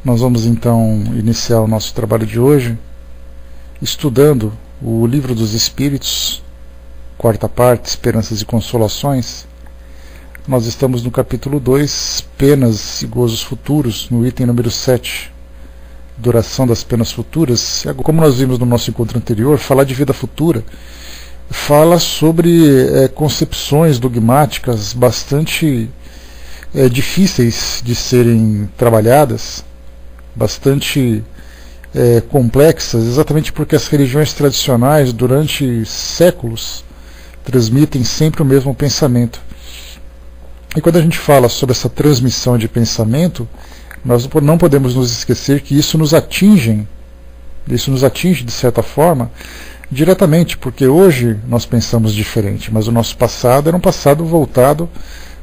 Nós vamos então iniciar o nosso trabalho de hoje estudando o Livro dos Espíritos, quarta parte, Esperanças e Consolações. Nós estamos no capítulo 2, Penas e Gozos Futuros, no item número 7, Duração das Penas Futuras. Como nós vimos no nosso encontro anterior, falar de vida futura fala sobre concepções dogmáticas bastante difíceis de serem trabalhadas, bastante complexas, exatamente porque as religiões tradicionais durante séculos transmitem sempre o mesmo pensamento. E quando a gente fala sobre essa transmissão de pensamento, nós não podemos nos esquecer que isso nos atinge de certa forma diretamente, porque hoje nós pensamos diferente, mas o nosso passado era um passado voltado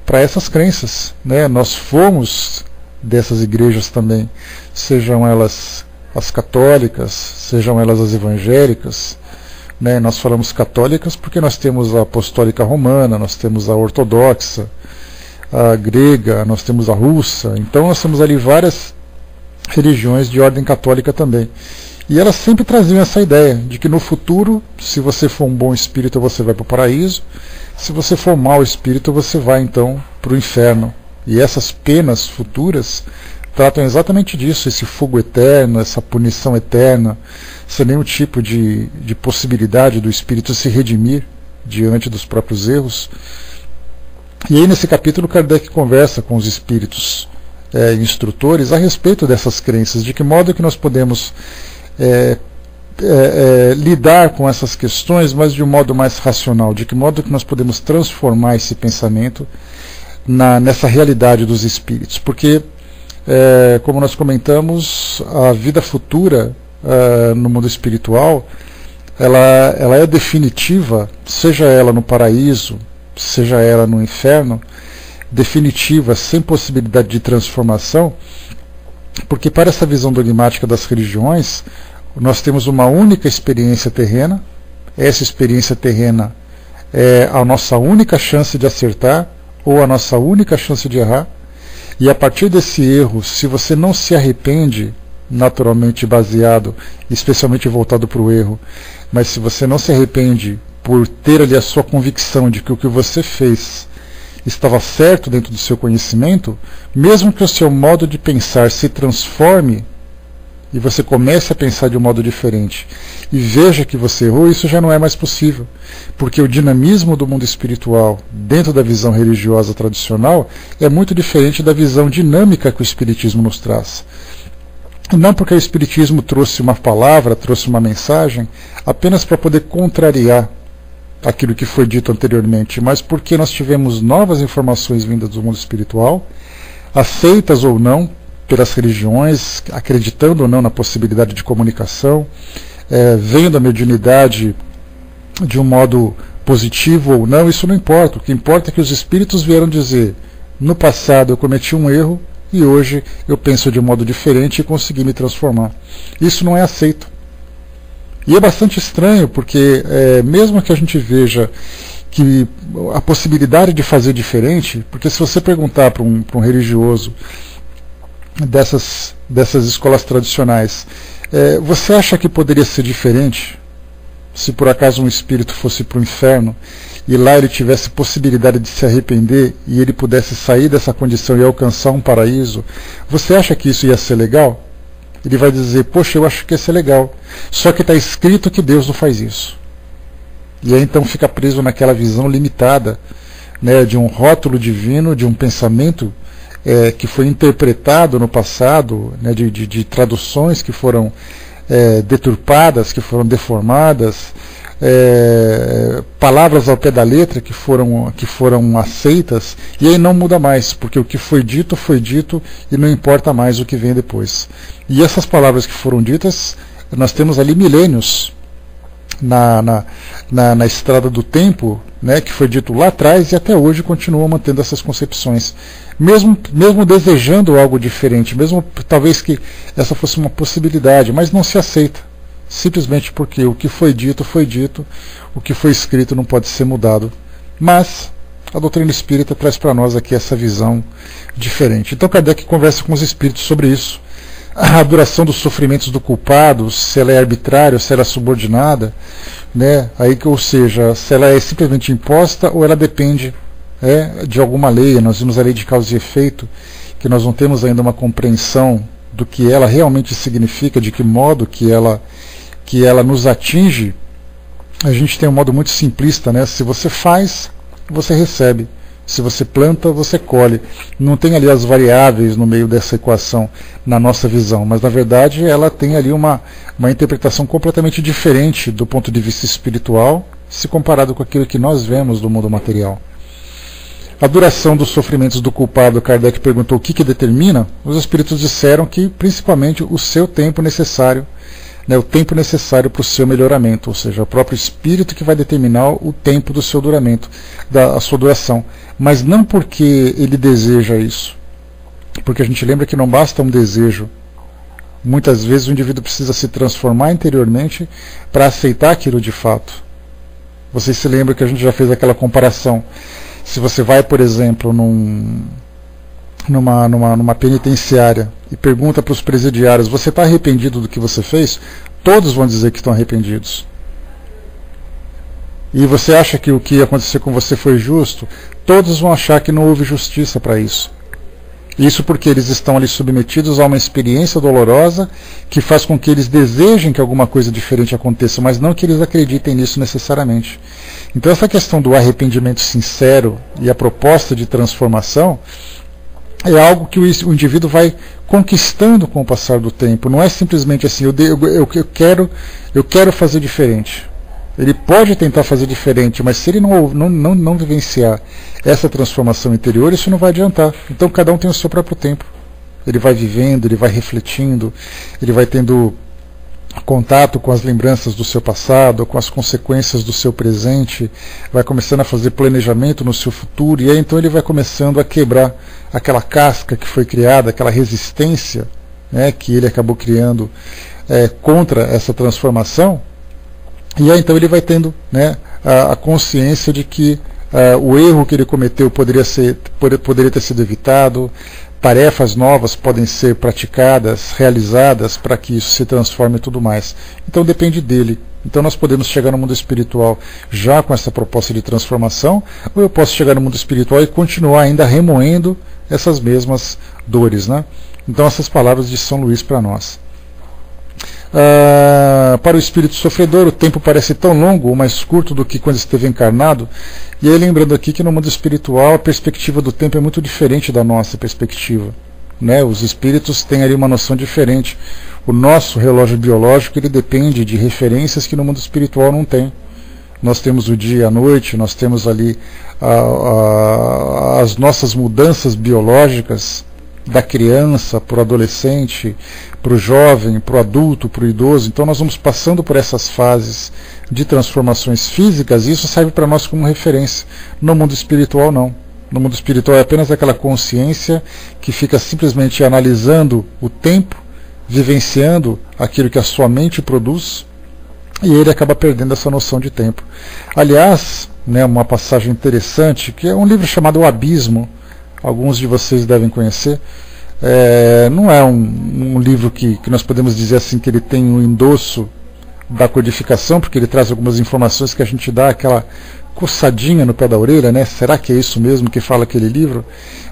para essas crenças, né? Nós fomos dessas igrejas também, sejam elas as católicas, sejam elas as evangélicas, né? Nós falamos católicas porque nós temos a apostólica romana, nós temos a ortodoxa, a grega, nós temos a russa, então nós temos ali várias religiões de ordem católica também. E elas sempre traziam essa ideia de que no futuro, se você for um bom espírito, você vai para o paraíso, se você for um mau espírito, você vai então para o inferno. E essas penas futuras tratam exatamente disso, esse fogo eterno, essa punição eterna, sem nenhum tipo de possibilidade do espírito se redimir diante dos próprios erros. E aí nesse capítulo Kardec conversa com os espíritos instrutores a respeito dessas crenças, de que modo que nós podemos lidar com essas questões, mas de um modo mais racional, de que modo que nós podemos transformar esse pensamento nessa realidade dos espíritos, porque como nós comentamos, a vida futura no mundo espiritual ela é definitiva, seja ela no paraíso, seja ela no inferno, definitiva, sem possibilidade de transformação, porque para essa visão dogmática das religiões nós temos uma única experiência terrena. Essa experiência terrena é a nossa única chance de acertar ou a nossa única chance de errar, e a partir desse erro, se você não se arrepende, naturalmente baseado, especialmente voltado para o erro, mas se você não se arrepende por ter ali a sua convicção de que o que você fez estava certo dentro do seu conhecimento, mesmo que o seu modo de pensar se transforme e você comece a pensar de um modo diferente e veja que você errou, isso já não é mais possível, porque o dinamismo do mundo espiritual dentro da visão religiosa tradicional é muito diferente da visão dinâmica que o Espiritismo nos traz. Não porque o Espiritismo trouxe uma palavra, trouxe uma mensagem apenas para poder contrariar aquilo que foi dito anteriormente, mas porque nós tivemos novas informações vindas do mundo espiritual, aceitas ou não pelas religiões, acreditando ou não na possibilidade de comunicação, vendo a mediunidade de um modo positivo ou não, isso não importa. O que importa é que os espíritos vieram dizer: no passado eu cometi um erro e hoje eu penso de um modo diferente e consegui me transformar. Isso não é aceito. E é bastante estranho, porque mesmo que a gente veja que a possibilidade de fazer diferente, porque se você perguntar para um religioso dessas escolas tradicionais, você acha que poderia ser diferente se por acaso um espírito fosse para o inferno e lá ele tivesse possibilidade de se arrepender e ele pudesse sair dessa condição e alcançar um paraíso? Você acha que isso ia ser legal? Ele vai dizer: poxa, eu acho que ia ser legal, só que está escrito que Deus não faz isso. E aí então fica preso naquela visão limitada, né, de um rótulo divino, de um pensamento que foi interpretado no passado, né, de traduções que foram deturpadas, que foram deformadas, palavras ao pé da letra que foram aceitas, e aí não muda mais, porque o que foi dito e não importa mais o que vem depois. E essas palavras que foram ditas, nós temos ali milênios na estrada do tempo, né, que foi dito lá atrás, e até hoje continuam mantendo essas concepções, mesmo desejando algo diferente, mesmo talvez que essa fosse uma possibilidade, mas não se aceita, simplesmente porque o que foi dito, o que foi escrito não pode ser mudado. Mas a doutrina espírita traz para nós aqui essa visão diferente. Então Kardec conversa com os espíritos sobre isso, a duração dos sofrimentos do culpado, se ela é arbitrária, se ela é subordinada, né? Aí, ou seja, se ela é simplesmente imposta ou ela depende de alguma lei. Nós vimos a lei de causa e efeito, que nós não temos ainda uma compreensão do que ela realmente significa, de que modo que ela nos atinge. A gente tem um modo muito simplista, né? Se você faz, você recebe. Se você planta, você colhe. Não tem ali as variáveis no meio dessa equação, na nossa visão, mas na verdade ela tem ali uma interpretação completamente diferente do ponto de vista espiritual, se comparado com aquilo que nós vemos do mundo material. A duração dos sofrimentos do culpado, Kardec perguntou o que determina. Os espíritos disseram que principalmente o seu tempo necessário, né, o tempo necessário para o seu melhoramento, ou seja, o próprio espírito que vai determinar o tempo do seu duramento, da sua duração, mas não porque ele deseja isso, porque a gente lembra que não basta um desejo. Muitas vezes o indivíduo precisa se transformar interiormente para aceitar aquilo de fato. Vocês se lembram que a gente já fez aquela comparação. Se você vai, por exemplo, numa penitenciária e pergunta para os presidiários: você está arrependido do que você fez? Todos vão dizer que estão arrependidos. E você acha que o que aconteceu com você foi justo? Todos vão achar que não houve justiça para isso. Isso porque eles estão ali submetidos a uma experiência dolorosa que faz com que eles desejem que alguma coisa diferente aconteça, mas não que eles acreditem nisso necessariamente. Então essa questão do arrependimento sincero e a proposta de transformação é algo que o indivíduo vai conquistando com o passar do tempo. Não é simplesmente assim, eu quero fazer diferente. Ele pode tentar fazer diferente, mas se ele não vivenciar essa transformação interior, isso não vai adiantar. Então cada um tem o seu próprio tempo. Ele vai vivendo, ele vai refletindo, ele vai tendo contato com as lembranças do seu passado, com as consequências do seu presente, vai começando a fazer planejamento no seu futuro, e aí então ele vai começando a quebrar aquela casca que foi criada, aquela resistência, né, que ele acabou criando contra essa transformação. E aí então ele vai tendo, né, a consciência de que o erro que ele cometeu poderia ter sido evitado, tarefas novas podem ser praticadas, realizadas para que isso se transforme e tudo mais. Então depende dele. Então nós podemos chegar no mundo espiritual já com essa proposta de transformação, ou eu posso chegar no mundo espiritual e continuar ainda remoendo essas mesmas dores, né? Então essas palavras de São Luís para nós. Para o espírito sofredor, o tempo parece tão longo ou mais curto do que quando esteve encarnado. E aí lembrando aqui que no mundo espiritual a perspectiva do tempo é muito diferente da nossa perspectiva, né? Os espíritos têm ali uma noção diferente. O nosso relógio biológico ele depende de referências que no mundo espiritual não tem. Nós temos o dia e a noite, nós temos ali as nossas mudanças biológicas, da criança para o adolescente, para o jovem, para o adulto, para o idoso. Então nós vamos passando por essas fases de transformações físicas e isso serve para nós como referência. No mundo espiritual não. No mundo espiritual é apenas aquela consciência que fica simplesmente analisando o tempo, vivenciando aquilo que a sua mente produz, e ele acaba perdendo essa noção de tempo. Aliás, né, uma passagem interessante, que é um livro chamado O Abismo, alguns de vocês devem conhecer. Não é um livro que nós podemos dizer assim que ele tem um endosso da codificação, porque ele traz algumas informações que a gente dá aquela coçadinha no pé da orelha, né? Será que é isso mesmo que fala aquele livro?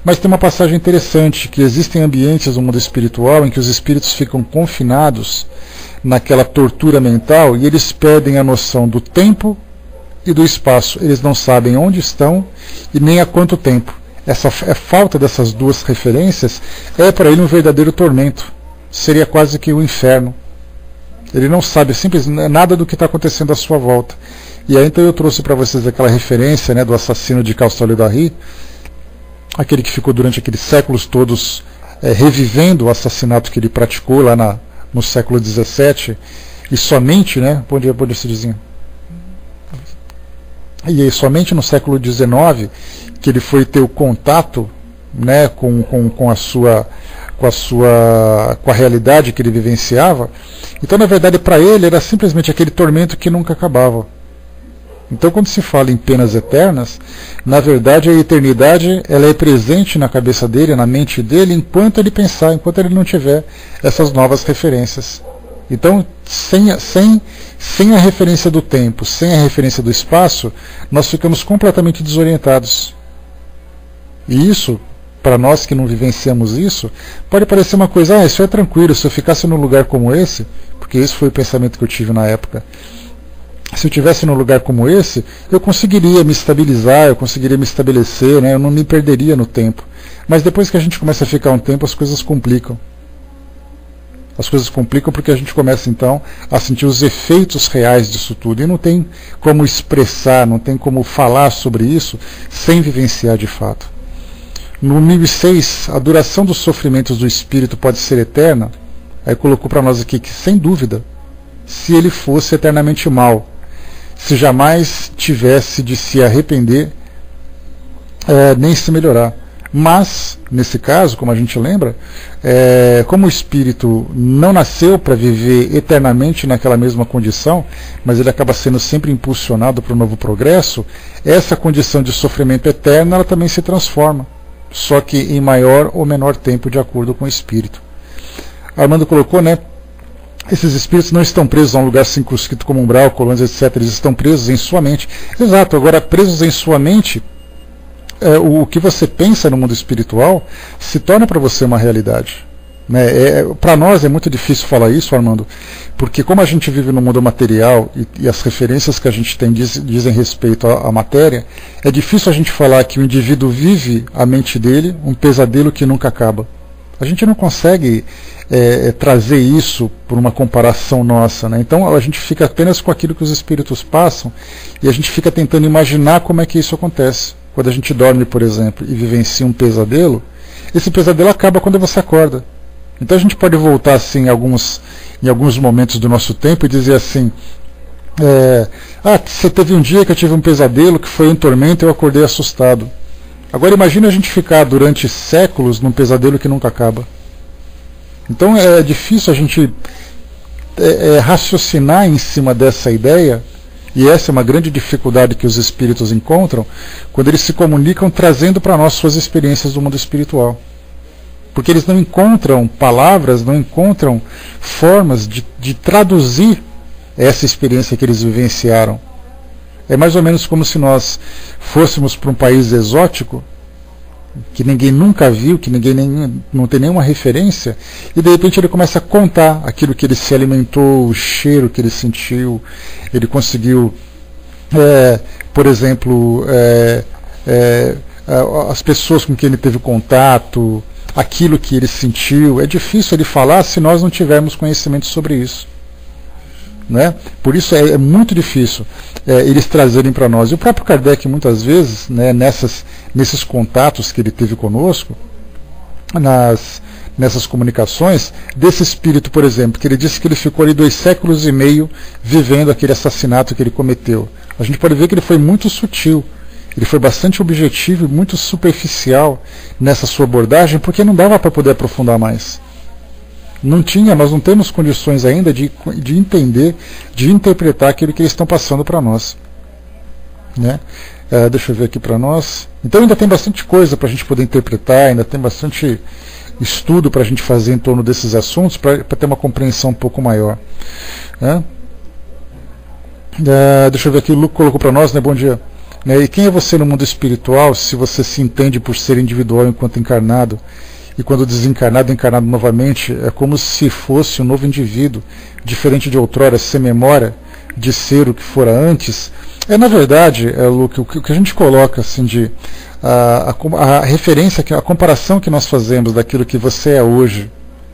Mas tem uma passagem interessante, que existem ambientes no mundo espiritual em que os espíritos ficam confinados naquela tortura mental e eles perdem a noção do tempo e do espaço. Eles não sabem onde estão e nem há quanto tempo. Essa falta dessas duas referências é para ele um verdadeiro tormento. Seria quase que o inferno. Ele não sabe simplesmente nada do que está acontecendo à sua volta. E aí então eu trouxe para vocês aquela referência, né, do assassino de Castelnaudary, aquele que ficou durante aqueles séculos todos revivendo o assassinato que ele praticou lá no século XVII, e somente, né, bom dia Cidizinho. E aí, somente no século XIX que ele foi ter o contato, né, com a realidade que ele vivenciava. Então na verdade para ele era simplesmente aquele tormento que nunca acabava. Então, quando se fala em penas eternas, na verdade a eternidade ela é presente na cabeça dele, na mente dele, enquanto ele pensar, enquanto ele não tiver essas novas referências. Então, sem a referência do tempo, sem a referência do espaço, nós ficamos completamente desorientados. E isso, para nós que não vivenciamos isso, pode parecer uma coisa, isso é tranquilo, se eu ficasse num lugar como esse, porque esse foi o pensamento que eu tive na época, se eu estivesse num lugar como esse, eu conseguiria me estabilizar, eu conseguiria me estabelecer, né? Eu não me perderia no tempo. Mas depois que a gente começa a ficar um tempo, as coisas complicam. As coisas complicam porque a gente começa então a sentir os efeitos reais disso tudo. E não tem como expressar, não tem como falar sobre isso sem vivenciar de fato. No 1006, a duração dos sofrimentos do espírito pode ser eterna. Aí colocou para nós aqui que, sem dúvida, se ele fosse eternamente mau, se jamais tivesse de se arrepender, nem se melhorar. Mas, nesse caso, como a gente lembra, como o espírito não nasceu para viver eternamente naquela mesma condição, mas ele acaba sendo sempre impulsionado para o novo progresso, essa condição de sofrimento eterno ela também se transforma, só que em maior ou menor tempo de acordo com o espírito. Armando colocou, né? Esses espíritos não estão presos a um lugar circunscrito como umbral, colônias, etc. Eles estão presos em sua mente. Exato, agora presos em sua mente, o que você pensa no mundo espiritual se torna para você uma realidade. Né? Para nós é muito difícil falar isso, Armando, porque como a gente vive no mundo material e as referências que a gente tem dizem respeito à matéria, é difícil a gente falar que o indivíduo vive a mente dele um pesadelo que nunca acaba. A gente não consegue trazer isso por uma comparação nossa, né? Então a gente fica apenas com aquilo que os espíritos passam e a gente fica tentando imaginar como é que isso acontece. Quando a gente dorme, por exemplo, e vivencia um pesadelo, esse pesadelo acaba quando você acorda. Então a gente pode voltar assim em alguns momentos do nosso tempo e dizer assim, você teve um dia que eu tive um pesadelo que foi um tormento e eu acordei assustado. Agora imagine a gente ficar durante séculos num pesadelo que nunca acaba. Então é difícil a gente raciocinar em cima dessa ideia, e essa é uma grande dificuldade que os espíritos encontram quando eles se comunicam trazendo para nós suas experiências do mundo espiritual. Porque eles não encontram palavras, não encontram formas de traduzir essa experiência que eles vivenciaram. É mais ou menos como se nós fôssemos para um país exótico, que ninguém nunca viu, que ninguém não tem nenhuma referência, e de repente ele começa a contar aquilo que ele se alimentou, o cheiro que ele sentiu, ele conseguiu, por exemplo, as pessoas com quem ele teve contato, aquilo que ele sentiu. É difícil ele falar se nós não tivermos conhecimento sobre isso. Né? Por isso é muito difícil eles trazerem para nós. E o próprio Kardec, muitas vezes, né, nesses contatos que ele teve conosco, nessas comunicações, desse espírito, por exemplo, que ele disse que ele ficou ali 2 séculos e meio vivendo aquele assassinato que ele cometeu. A gente pode ver que ele foi muito sutil, ele foi bastante objetivo e muito superficial nessa sua abordagem, porque não dava para poder aprofundar mais. Nós não temos condições ainda de entender, de interpretar aquilo que eles estão passando para nós. Né? Deixa eu ver aqui para nós. Então ainda tem bastante coisa para a gente poder interpretar, ainda tem bastante estudo para a gente fazer em torno desses assuntos, para ter uma compreensão um pouco maior. Né? Deixa eu ver aqui, o Luco colocou para nós, né? Bom dia. E quem é você no mundo espiritual se você se entende por ser individual enquanto encarnado? E quando desencarnado, encarnado novamente, é como se fosse um novo indivíduo, diferente de outrora, sem memória de ser o que fora antes. Na verdade, Luke, o que a gente coloca assim, a referência, a comparação que nós fazemos daquilo que você é hoje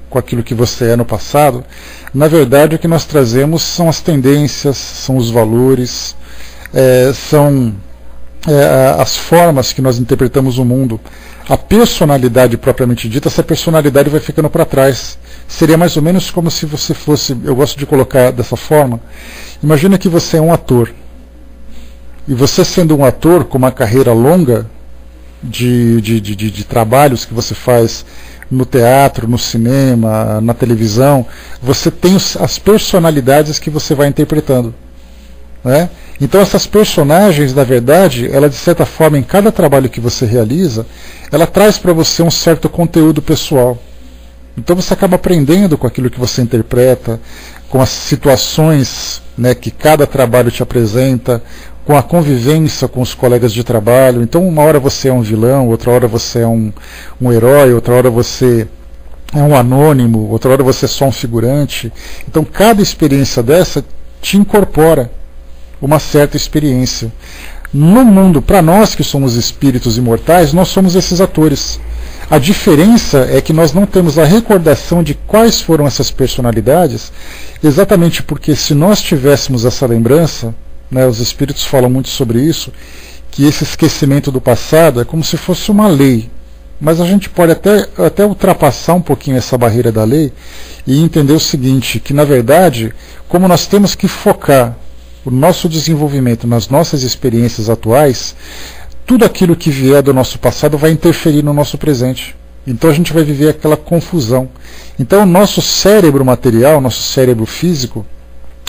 com aquilo que você é no passado, na verdade o que nós trazemos são as tendências, são os valores, são as formas que nós interpretamos o mundo. A personalidade propriamente dita, essa personalidade vai ficando para trás. Seria mais ou menos como se você fosse, eu gosto de colocar dessa forma, imagina que você é um ator. E você sendo um ator com uma carreira longa de trabalhos que você faz no teatro, no cinema, na televisão, você tem as personalidades que você vai interpretando. Né? Então essas personagens, na verdade, ela de certa forma, em cada trabalho que você realiza, ela traz para você um certo conteúdo pessoal. Então você acaba aprendendo com aquilo que você interpreta, com as situações, né, que cada trabalho te apresenta, com a convivência com os colegas de trabalho. Então uma hora você é um vilão, outra hora você é um herói, outra hora você é um anônimo, outra hora você é só um figurante. Então cada experiência dessa te incorpora uma certa experiência. No mundo, para nós que somos espíritos imortais, nós somos esses atores. A diferença é que nós não temos a recordação de quais foram essas personalidades, exatamente porque se nós tivéssemos essa lembrança, né, os espíritos falam muito sobre isso, que esse esquecimento do passado é como se fosse uma lei. Mas a gente pode até ultrapassar um pouquinho essa barreira da lei e entender o seguinte, que na verdade, como nós temos que focar o nosso desenvolvimento nas nossas experiências atuais, tudo aquilo que vier do nosso passado vai interferir no nosso presente. Então a gente vai viver aquela confusão. Então o nosso cérebro material, nosso cérebro físico,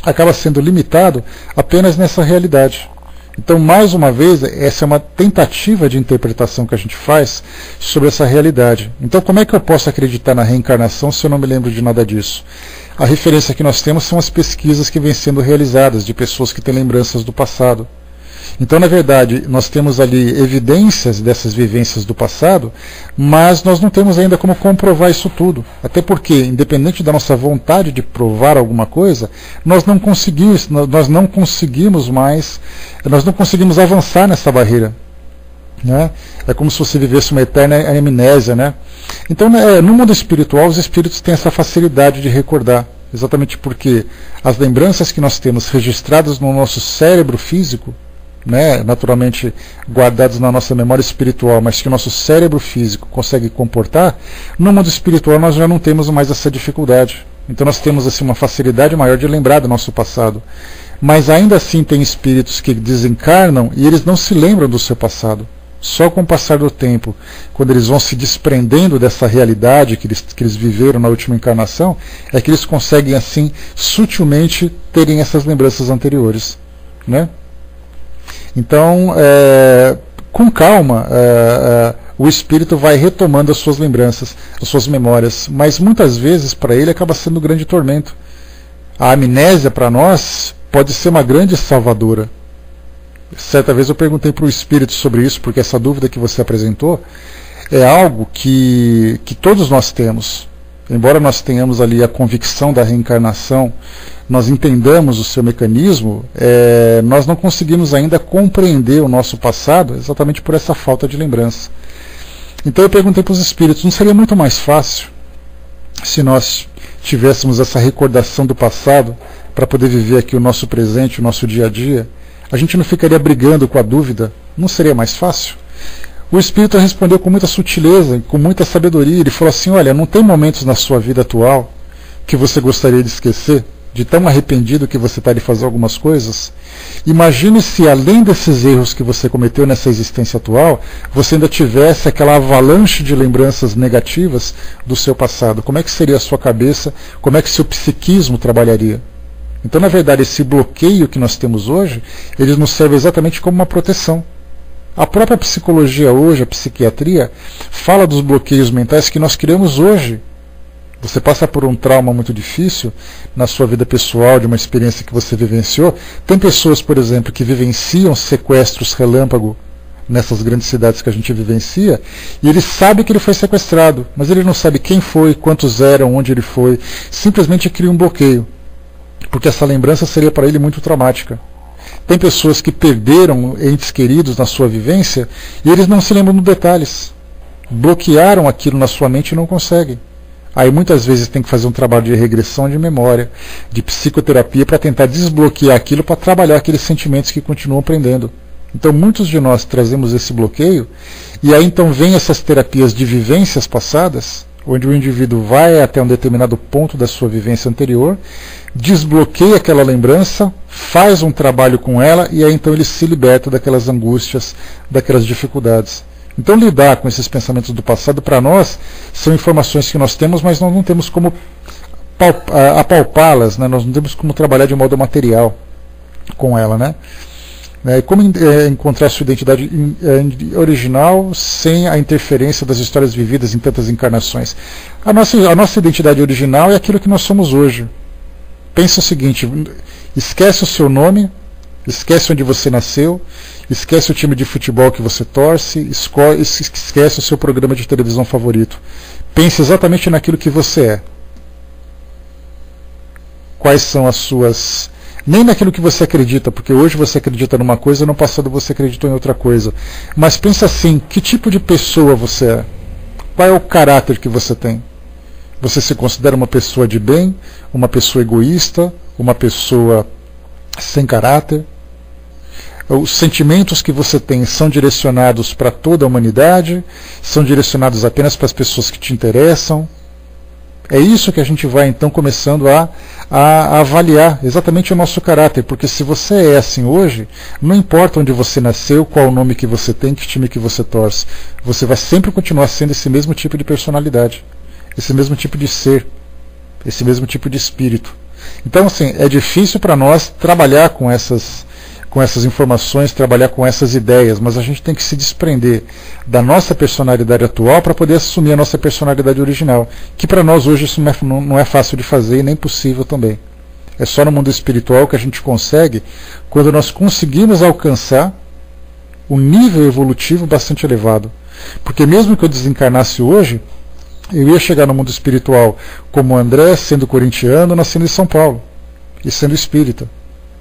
acaba sendo limitado apenas nessa realidade. Então, mais uma vez, essa é uma tentativa de interpretação que a gente faz sobre essa realidade. Então, como é que eu posso acreditar na reencarnação se eu não me lembro de nada disso? A referência que nós temos são as pesquisas que vêm sendo realizadas de pessoas que têm lembranças do passado. Então, na verdade, nós temos ali evidências dessas vivências do passado, mas nós não temos ainda como comprovar isso tudo. Até porque, independente da nossa vontade de provar alguma coisa, nós não conseguimos avançar nessa barreira. Né? É como se você vivesse uma eterna amnésia. Né? Então, no mundo espiritual, os espíritos têm essa facilidade de recordar, exatamente porque as lembranças que nós temos registradas no nosso cérebro físico, né, naturalmente guardados na nossa memória espiritual, mas que o nosso cérebro físico consegue comportar, no mundo espiritual nós já não temos mais essa dificuldade. Então nós temos assim uma facilidade maior de lembrar do nosso passado. Mas ainda assim tem espíritos que desencarnam e eles não se lembram do seu passado. Só com o passar do tempo, quando eles vão se desprendendo dessa realidade que eles viveram na última encarnação, é que eles conseguem assim sutilmente terem essas lembranças anteriores, né? Então, com calma, o espírito vai retomando as suas lembranças, as suas memórias, mas muitas vezes para ele acaba sendo um grande tormento. A amnésia para nós pode ser uma grande salvadora. Certa vez eu perguntei para o espírito sobre isso, porque essa dúvida que você apresentou é algo que todos nós temos. Embora nós tenhamos ali a convicção da reencarnação, nós entendamos o seu mecanismo, nós não conseguimos ainda compreender o nosso passado exatamente por essa falta de lembrança. Então eu perguntei para os espíritos, não seria muito mais fácil se nós tivéssemos essa recordação do passado para poder viver aqui o nosso presente, o nosso dia a dia? A gente não ficaria brigando com a dúvida? Não seria mais fácil? O espírito respondeu com muita sutileza, com muita sabedoria. Ele falou assim, olha, não tem momentos na sua vida atual que você gostaria de esquecer, de tão arrependido que você está de fazer algumas coisas? Imagine se além desses erros que você cometeu nessa existência atual, você ainda tivesse aquela avalanche de lembranças negativas do seu passado. Como é que seria a sua cabeça? Como é que seu psiquismo trabalharia? Então, na verdade, esse bloqueio que nós temos hoje, ele nos serve exatamente como uma proteção. A própria psicologia hoje, a psiquiatria, fala dos bloqueios mentais que nós criamos hoje. Você passa por um trauma muito difícil na sua vida pessoal, de uma experiência que você vivenciou. Tem pessoas, por exemplo, que vivenciam sequestros relâmpago nessas grandes cidades que a gente vivencia, e ele sabe que ele foi sequestrado, mas ele não sabe quem foi, quantos eram, onde ele foi. Simplesmente cria um bloqueio, porque essa lembrança seria para ele muito traumática. Tem pessoas que perderam entes queridos na sua vivência e eles não se lembram de detalhes. Bloquearam aquilo na sua mente e não conseguem. Aí muitas vezes tem que fazer um trabalho de regressão de memória, de psicoterapia, para tentar desbloquear aquilo, para trabalhar aqueles sentimentos que continuam prendendo. Então muitos de nós trazemos esse bloqueio, e aí então vem essas terapias de vivências passadas, onde o indivíduo vai até um determinado ponto da sua vivência anterior, desbloqueia aquela lembrança, faz um trabalho com ela, e aí então ele se liberta daquelas angústias, daquelas dificuldades. Então lidar com esses pensamentos do passado, para nós, são informações que nós temos, mas nós não temos como apalpá-las, né? Nós não temos como trabalhar de modo material com ela, né? Né? E como encontrar sua identidade original sem a interferência das histórias vividas em tantas encarnações? A nossa identidade original é aquilo que nós somos hoje. Pensa o seguinte, esquece o seu nome, esquece onde você nasceu, esquece o time de futebol que você torce, esquece o seu programa de televisão favorito. Pense exatamente naquilo que você é. Quais são as suas... Nem naquilo que você acredita, porque hoje você acredita numa coisa e no passado você acreditou em outra coisa. Mas pensa assim, que tipo de pessoa você é? Qual é o caráter que você tem? Você se considera uma pessoa de bem, uma pessoa egoísta, uma pessoa sem caráter? Os sentimentos que você tem são direcionados para toda a humanidade? São direcionados apenas para as pessoas que te interessam? É isso que a gente vai então começando a avaliar exatamente o nosso caráter, porque se você é assim hoje, não importa onde você nasceu, qual o nome que você tem, que time que você torce, você vai sempre continuar sendo esse mesmo tipo de personalidade, esse mesmo tipo de ser, esse mesmo tipo de espírito. Então, assim, é difícil para nós trabalhar com essas informações, trabalhar com essas ideias, mas a gente tem que se desprender da nossa personalidade atual para poder assumir a nossa personalidade original, que para nós hoje isso não é fácil de fazer e nem possível também. É só no mundo espiritual que a gente consegue, quando nós conseguimos alcançar um nível evolutivo bastante elevado. Porque mesmo que eu desencarnasse hoje, eu ia chegar no mundo espiritual como André, sendo corintiano, nascendo em São Paulo e sendo espírita.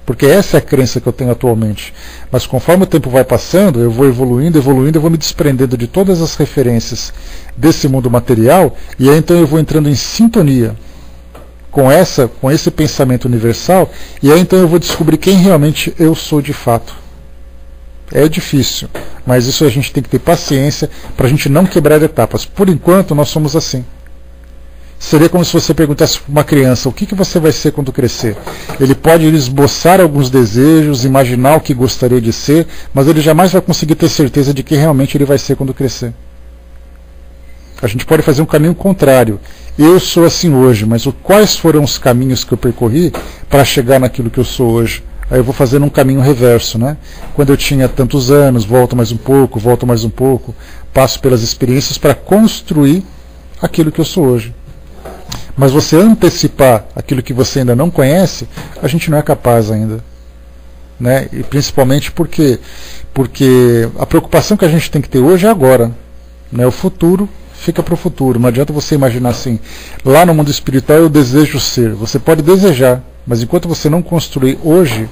Porque essa é a crença que eu tenho atualmente. Mas conforme o tempo vai passando, eu vou evoluindo, eu vou me desprendendo de todas as referências desse mundo material, e aí então eu vou entrando em sintonia com esse pensamento universal, e aí então eu vou descobrir quem realmente eu sou de fato. É difícil, mas isso a gente tem que ter paciência para a gente não quebrar etapas. Por enquanto nós somos assim. Seria como se você perguntasse para uma criança: o que você vai ser quando crescer? Ele pode esboçar alguns desejos, imaginar o que gostaria de ser, mas ele jamais vai conseguir ter certeza de quem realmente ele vai ser quando crescer. A gente pode fazer um caminho contrário. Eu sou assim hoje, mas quais foram os caminhos que eu percorri para chegar naquilo que eu sou hoje? Aí eu vou fazendo um caminho reverso, né? Quando eu tinha tantos anos, volto mais um pouco, passo pelas experiências para construir aquilo que eu sou hoje. Mas você antecipar aquilo que você ainda não conhece, a gente não é capaz ainda. Né? E principalmente porque a preocupação que a gente tem que ter hoje é agora. Né? O futuro fica para o futuro. Não adianta você imaginar assim, lá no mundo espiritual eu desejo ser. Você pode desejar, mas enquanto você não construir hoje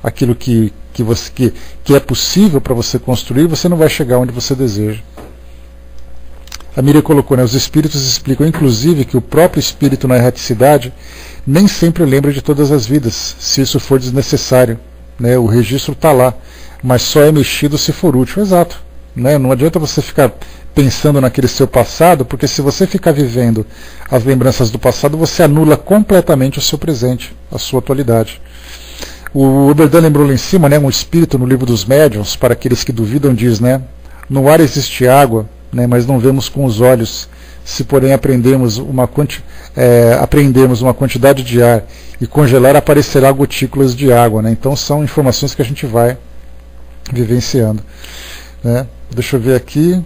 aquilo que é possível para você construir, você não vai chegar onde você deseja. A Miriam colocou, né, os espíritos explicam inclusive que o próprio espírito na erraticidade nem sempre lembra de todas as vidas, se isso for desnecessário. Né, o registro está lá, mas só é mexido se for útil. Exato. Né, não adianta você ficar pensando naquele seu passado, porque se você ficar vivendo as lembranças do passado, você anula completamente o seu presente, a sua atualidade. O Oberdan lembrou lá em cima, né, um espírito no livro dos médiuns, para aqueles que duvidam, diz, né, no ar existe água, né, mas não vemos com os olhos. Se porém aprendemos uma quantidade de ar e congelar, aparecerá gotículas de água. Né? Então são informações que a gente vai vivenciando. Né? Deixa eu ver aqui.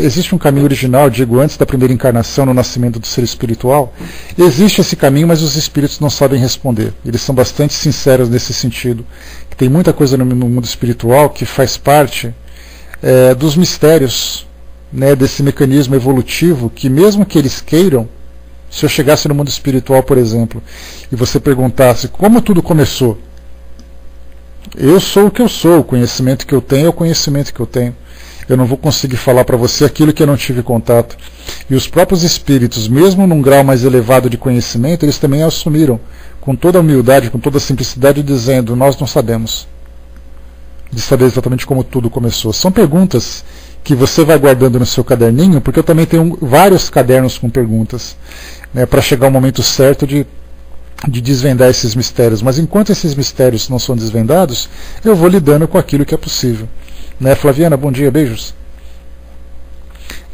Existe um caminho original, digo, antes da primeira encarnação, no nascimento do ser espiritual? Existe esse caminho, mas os espíritos não sabem responder. Eles são bastante sinceros nesse sentido. Tem muita coisa no mundo espiritual que faz parte dos mistérios, né, desse mecanismo evolutivo, que mesmo que eles queiram, se eu chegasse no mundo espiritual, por exemplo, e você perguntasse como tudo começou, eu sou o que eu sou, o conhecimento que eu tenho é o conhecimento que eu tenho. Eu não vou conseguir falar para você aquilo que eu não tive contato. E os próprios espíritos, mesmo num grau mais elevado de conhecimento, eles também assumiram, com toda a humildade, com toda a simplicidade, dizendo: nós não sabemos de saber exatamente como tudo começou. São perguntas que você vai guardando no seu caderninho, porque eu também tenho vários cadernos com perguntas, né, para chegar o momento certo de desvendar esses mistérios. Mas enquanto esses mistérios não são desvendados, eu vou lidando com aquilo que é possível. Né, Flaviana, bom dia, beijos.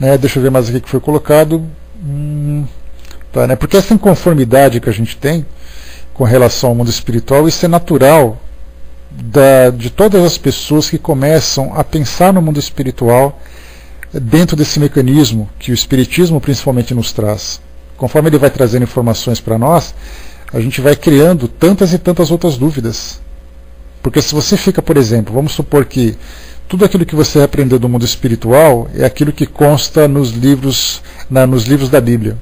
Né, deixa eu ver mais aqui que foi colocado. Tá, né, porque essa inconformidade que a gente tem com relação ao mundo espiritual, isso é natural, de todas as pessoas que começam a pensar no mundo espiritual dentro desse mecanismo que o Espiritismo principalmente nos traz. Conforme ele vai trazendo informações para nós, a gente vai criando tantas e tantas outras dúvidas. Porque se você fica, por exemplo, vamos supor que tudo aquilo que você aprendeu do mundo espiritual é aquilo que consta nos livros da Bíblia.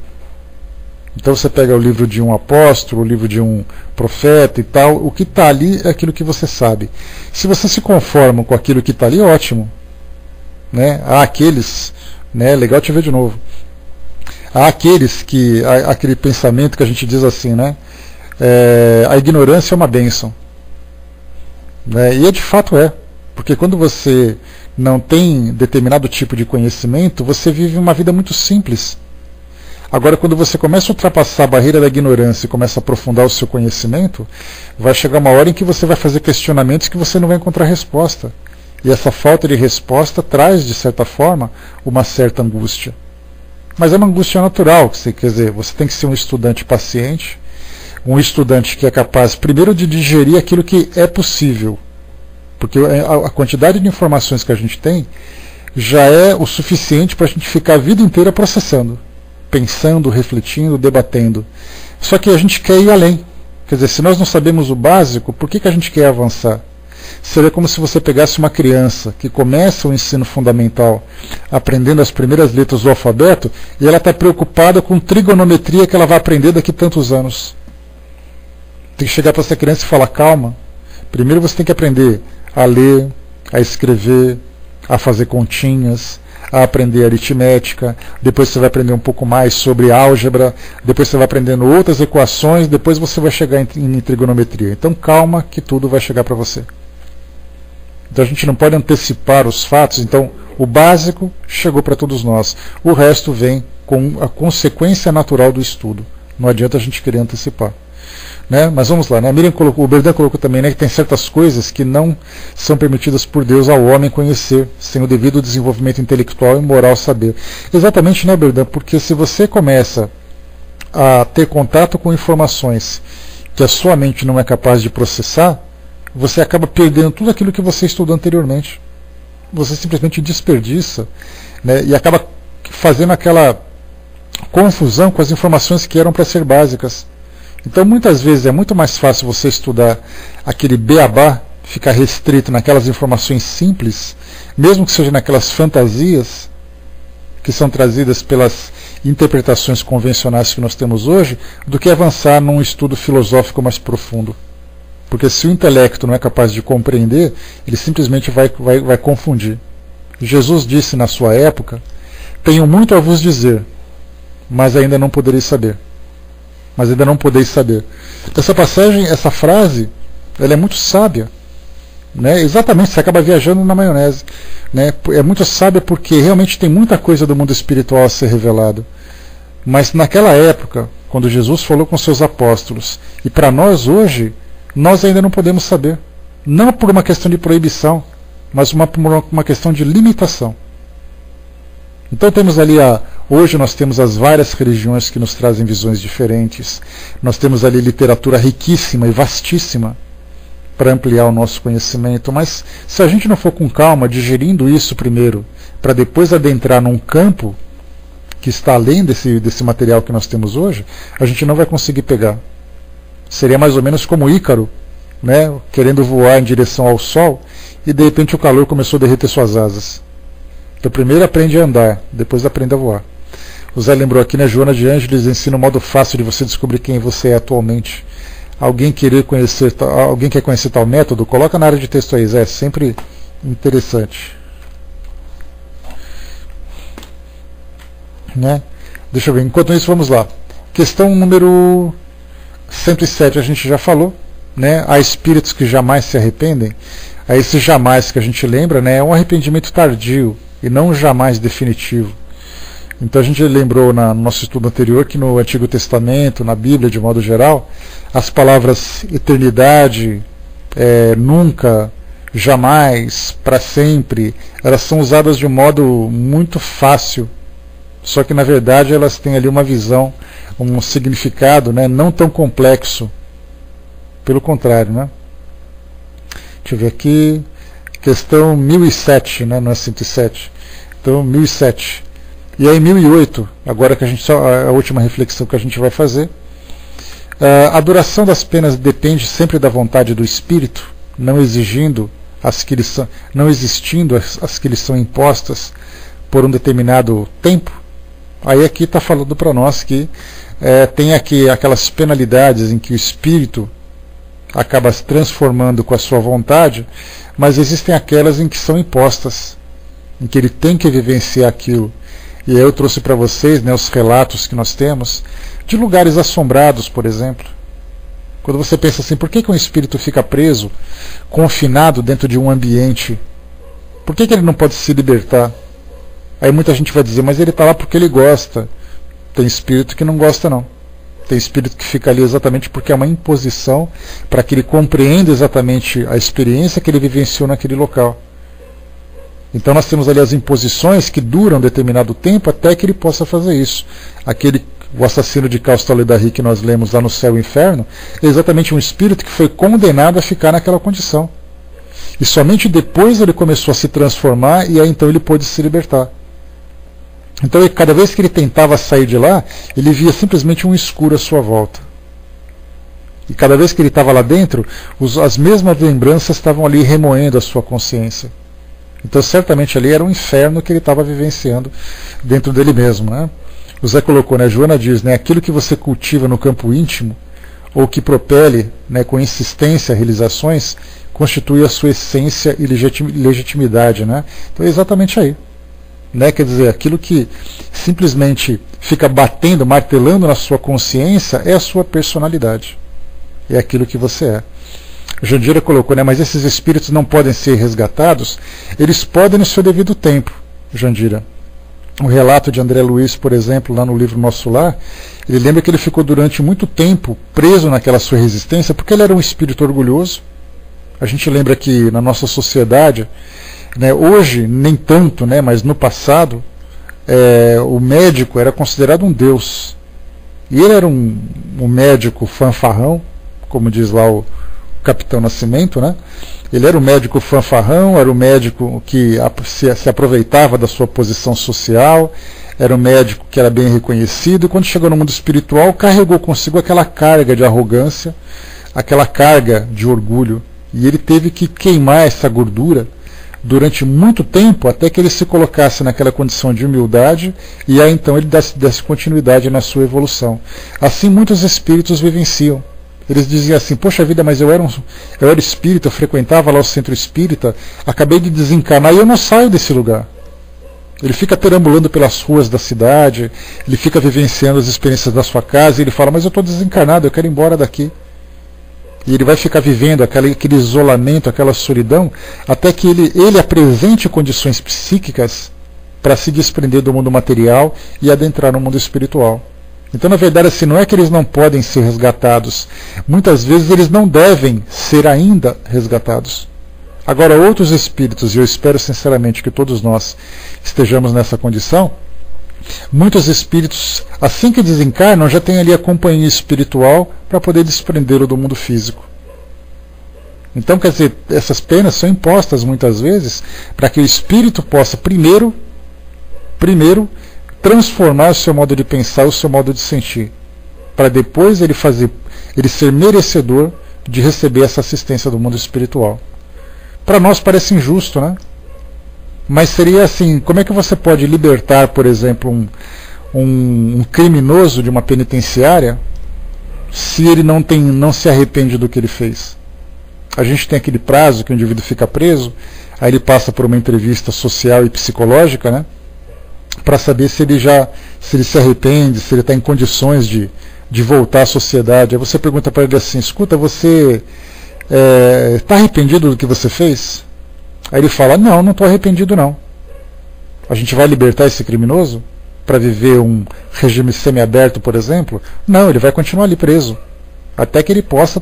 Então você pega o livro de um apóstolo, o livro de um profeta e tal, o que está ali é aquilo que você sabe. Se você se conforma com aquilo que está ali, ótimo. Né? Há aqueles, né, legal te ver de novo. Há aqueles que, aquele pensamento que a gente diz assim, né? A ignorância é uma bênção. Né? E de fato é. Porque quando você não tem determinado tipo de conhecimento, você vive uma vida muito simples. Agora, quando você começa a ultrapassar a barreira da ignorância e começa a aprofundar o seu conhecimento, vai chegar uma hora em que você vai fazer questionamentos que você não vai encontrar resposta. E essa falta de resposta traz, de certa forma, uma certa angústia. Mas é uma angústia natural, quer dizer, você tem que ser um estudante paciente, um estudante que é capaz, primeiro, de digerir aquilo que é possível. Porque a quantidade de informações que a gente tem já é o suficiente para a gente ficar a vida inteira processando, pensando, refletindo, debatendo. Só que a gente quer ir além. Quer dizer, se nós não sabemos o básico, por que a gente quer avançar? Seria como se você pegasse uma criança que começa o ensino fundamental aprendendo as primeiras letras do alfabeto e ela está preocupada com trigonometria que ela vai aprender daqui a tantos anos. Tem que chegar para essa criança e falar, calma, primeiro você tem que aprender a ler, a escrever, a fazer continhas, a aprender aritmética, depois você vai aprender um pouco mais sobre álgebra, depois você vai aprendendo outras equações, depois você vai chegar em trigonometria. Então calma que tudo vai chegar para você. Então a gente não pode antecipar os fatos, então o básico chegou para todos nós. O resto vem com a consequência natural do estudo. Não adianta a gente querer antecipar. Né? Mas vamos lá, né? A Miriam colocou, o Berdan colocou também, né, que tem certas coisas que não são permitidas por Deus ao homem conhecer, sem o devido desenvolvimento intelectual e moral saber. Exatamente, né, Berdan? Porque se você começa a ter contato com informações que a sua mente não é capaz de processar, você acaba perdendo tudo aquilo que você estudou anteriormente. Você simplesmente desperdiça, né, e acaba fazendo aquela confusão com as informações que eram para ser básicas. Então muitas vezes é muito mais fácil você estudar aquele beabá, ficar restrito naquelas informações simples, mesmo que seja naquelas fantasias que são trazidas pelas interpretações convencionais que nós temos hoje, do que avançar num estudo filosófico mais profundo. Porque se o intelecto não é capaz de compreender, ele simplesmente vai confundir. Jesus disse na sua época, tenho muito a vos dizer, mas ainda não podereis saber. Mas ainda não podeis saber. Essa passagem, essa frase, ela é muito sábia. Né? Exatamente, você acaba viajando na maionese. Né? É muito sábia porque realmente tem muita coisa do mundo espiritual a ser revelado. Mas naquela época, quando Jesus falou com seus apóstolos, e para nós hoje, nós ainda não podemos saber. Não por uma questão de proibição, mas por uma questão de limitação. Então temos ali hoje nós temos as várias religiões que nos trazem visões diferentes. Nós temos ali literatura riquíssima e vastíssima para ampliar o nosso conhecimento. Mas se a gente não for com calma, digerindo isso primeiro, para depois adentrar num campo que está além desse material que nós temos hoje, a gente não vai conseguir pegar. Seria mais ou menos como Ícaro, né, querendo voar em direção ao Sol, e de repente o calor começou a derreter suas asas. Então primeiro aprende a andar, depois aprende a voar. O Zé lembrou aqui, né, Joana de Ângeles ensina um modo fácil de você descobrir quem você é atualmente. Alguém quer conhecer tal método? Coloca na área de texto aí, Zé, sempre interessante. Né? Deixa eu ver, enquanto isso vamos lá. Questão número 107 a gente já falou, né? Há espíritos que jamais se arrependem. A esse jamais que a gente lembra, né, é um arrependimento tardio e não jamais definitivo. Então a gente lembrou no nosso estudo anterior que no Antigo Testamento, na Bíblia de modo geral, as palavras eternidade, nunca, jamais, para sempre, elas são usadas de um modo muito fácil, só que na verdade elas têm ali uma visão, um significado, né, não tão complexo, pelo contrário, né? Deixa eu ver aqui, questão 1007, né, não é 107. Então 1007. E aí 1008, agora que a última reflexão que a gente vai fazer. A duração das penas depende sempre da vontade do espírito, não existindo as que lhes são impostas por um determinado tempo. Aí aqui está falando para nós que tem aqui aquelas penalidades em que o espírito acaba se transformando com a sua vontade, mas existem aquelas em que são impostas, em que ele tem que vivenciar aquilo. E aí eu trouxe para vocês, né, os relatos que nós temos de lugares assombrados, por exemplo. Quando você pensa assim, por que um espírito fica preso, confinado dentro de um ambiente? Por que ele não pode se libertar? Aí muita gente vai dizer, mas ele está lá porque ele gosta. Tem espírito que não gosta, não. Tem espírito que fica ali exatamente porque é uma imposição para que ele compreenda exatamente a experiência que ele vivenciou naquele local. Então nós temos ali as imposições que duram um determinado tempo até que ele possa fazer isso. O assassino de Castellet-Dary que nós lemos lá no Céu e Inferno é exatamente um espírito que foi condenado a ficar naquela condição. E somente depois ele começou a se transformar e aí então ele pôde se libertar. Então cada vez que ele tentava sair de lá, ele via simplesmente um escuro à sua volta. E cada vez que ele estava lá dentro, as mesmas lembranças estavam ali remoendo a sua consciência. Então certamente ali era um inferno que ele estava vivenciando dentro dele mesmo, né? O Zé colocou, né? Joana diz, né? Aquilo que você cultiva no campo íntimo, ou que propele, né, com insistência realizações, constitui a sua essência e legitimidade, né? Então é exatamente aí. Né? Quer dizer, aquilo que simplesmente fica batendo, martelando na sua consciência é a sua personalidade. É aquilo que você é. Jandira colocou, né? Mas esses espíritos não podem ser resgatados? Eles podem no seu devido tempo, Jandira. O relato de André Luiz, por exemplo, lá no livro Nosso Lar, ele lembra que ele ficou durante muito tempo preso naquela sua resistência, porque ele era um espírito orgulhoso. A gente lembra que na nossa sociedade, né, hoje nem tanto, né, mas no passado, o médico era considerado um deus. E ele era um médico fanfarrão, como diz lá o Capitão Nascimento, né? Ele era um médico fanfarrão, era um médico que se aproveitava da sua posição social, era um médico que era bem reconhecido, e quando chegou no mundo espiritual, carregou consigo aquela carga de arrogância, aquela carga de orgulho, e ele teve que queimar essa gordura durante muito tempo, até que ele se colocasse naquela condição de humildade, e aí então ele desse continuidade na sua evolução. Assim muitos espíritos vivenciam. Eles diziam assim, poxa vida, mas eu era espírita, eu frequentava lá o centro espírita, acabei de desencarnar e eu não saio desse lugar. Ele fica perambulando pelas ruas da cidade, ele fica vivenciando as experiências da sua casa, e ele fala, mas eu estou desencarnado, eu quero ir embora daqui. E ele vai ficar vivendo aquele isolamento, aquela solidão, até que ele apresente condições psíquicas para se desprender do mundo material e adentrar no mundo espiritual. Então, na verdade, assim, não é que eles não podem ser resgatados. Muitas vezes eles não devem ser ainda resgatados. Agora, outros espíritos, e eu espero sinceramente que todos nós estejamos nessa condição, muitos espíritos, assim que desencarnam, já têm ali a companhia espiritual para poder desprendê-lo do mundo físico. Então, quer dizer, essas penas são impostas muitas vezes para que o espírito possa primeiro transformar o seu modo de pensar, o seu modo de sentir, para depois ele ser merecedor de receber essa assistência do mundo espiritual. Para nós parece injusto, né? Mas seria assim, como é que você pode libertar, por exemplo, um criminoso de uma penitenciária se ele não se arrepende do que ele fez? A gente tem aquele prazo que o indivíduo fica preso, aí ele passa por uma entrevista social e psicológica, né? Para saber se ele se arrepende, se ele está em condições de voltar à sociedade. Aí você pergunta para ele assim, escuta, você está arrependido do que você fez? Aí ele fala, não estou arrependido não. A gente vai libertar esse criminoso para viver um regime semiaberto, por exemplo? Não, ele vai continuar ali preso, até que ele possa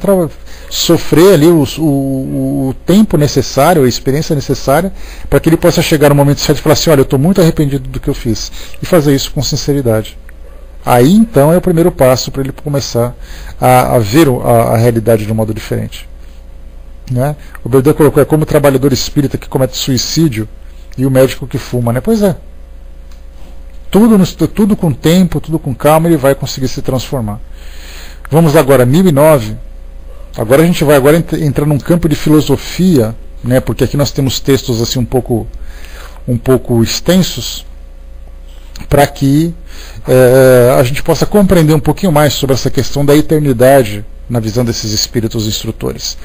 sofrer ali o tempo necessário, a experiência necessária, para que ele possa chegar no momento certo e falar assim, olha, eu estou muito arrependido do que eu fiz, e fazer isso com sinceridade. Aí então é o primeiro passo para ele começar a ver a realidade de um modo diferente. Né? O Berdão colocou, é como o trabalhador espírita que comete suicídio e o médico que fuma. Né? Pois é. Tudo com tempo, tudo com calma, ele vai conseguir se transformar. Vamos agora, 1009. Agora a gente vai entrar num campo de filosofia, né? Porque aqui nós temos textos assim um pouco extensos, para que a gente possa compreender um pouquinho mais sobre essa questão da eternidade na visão desses espíritos instrutores.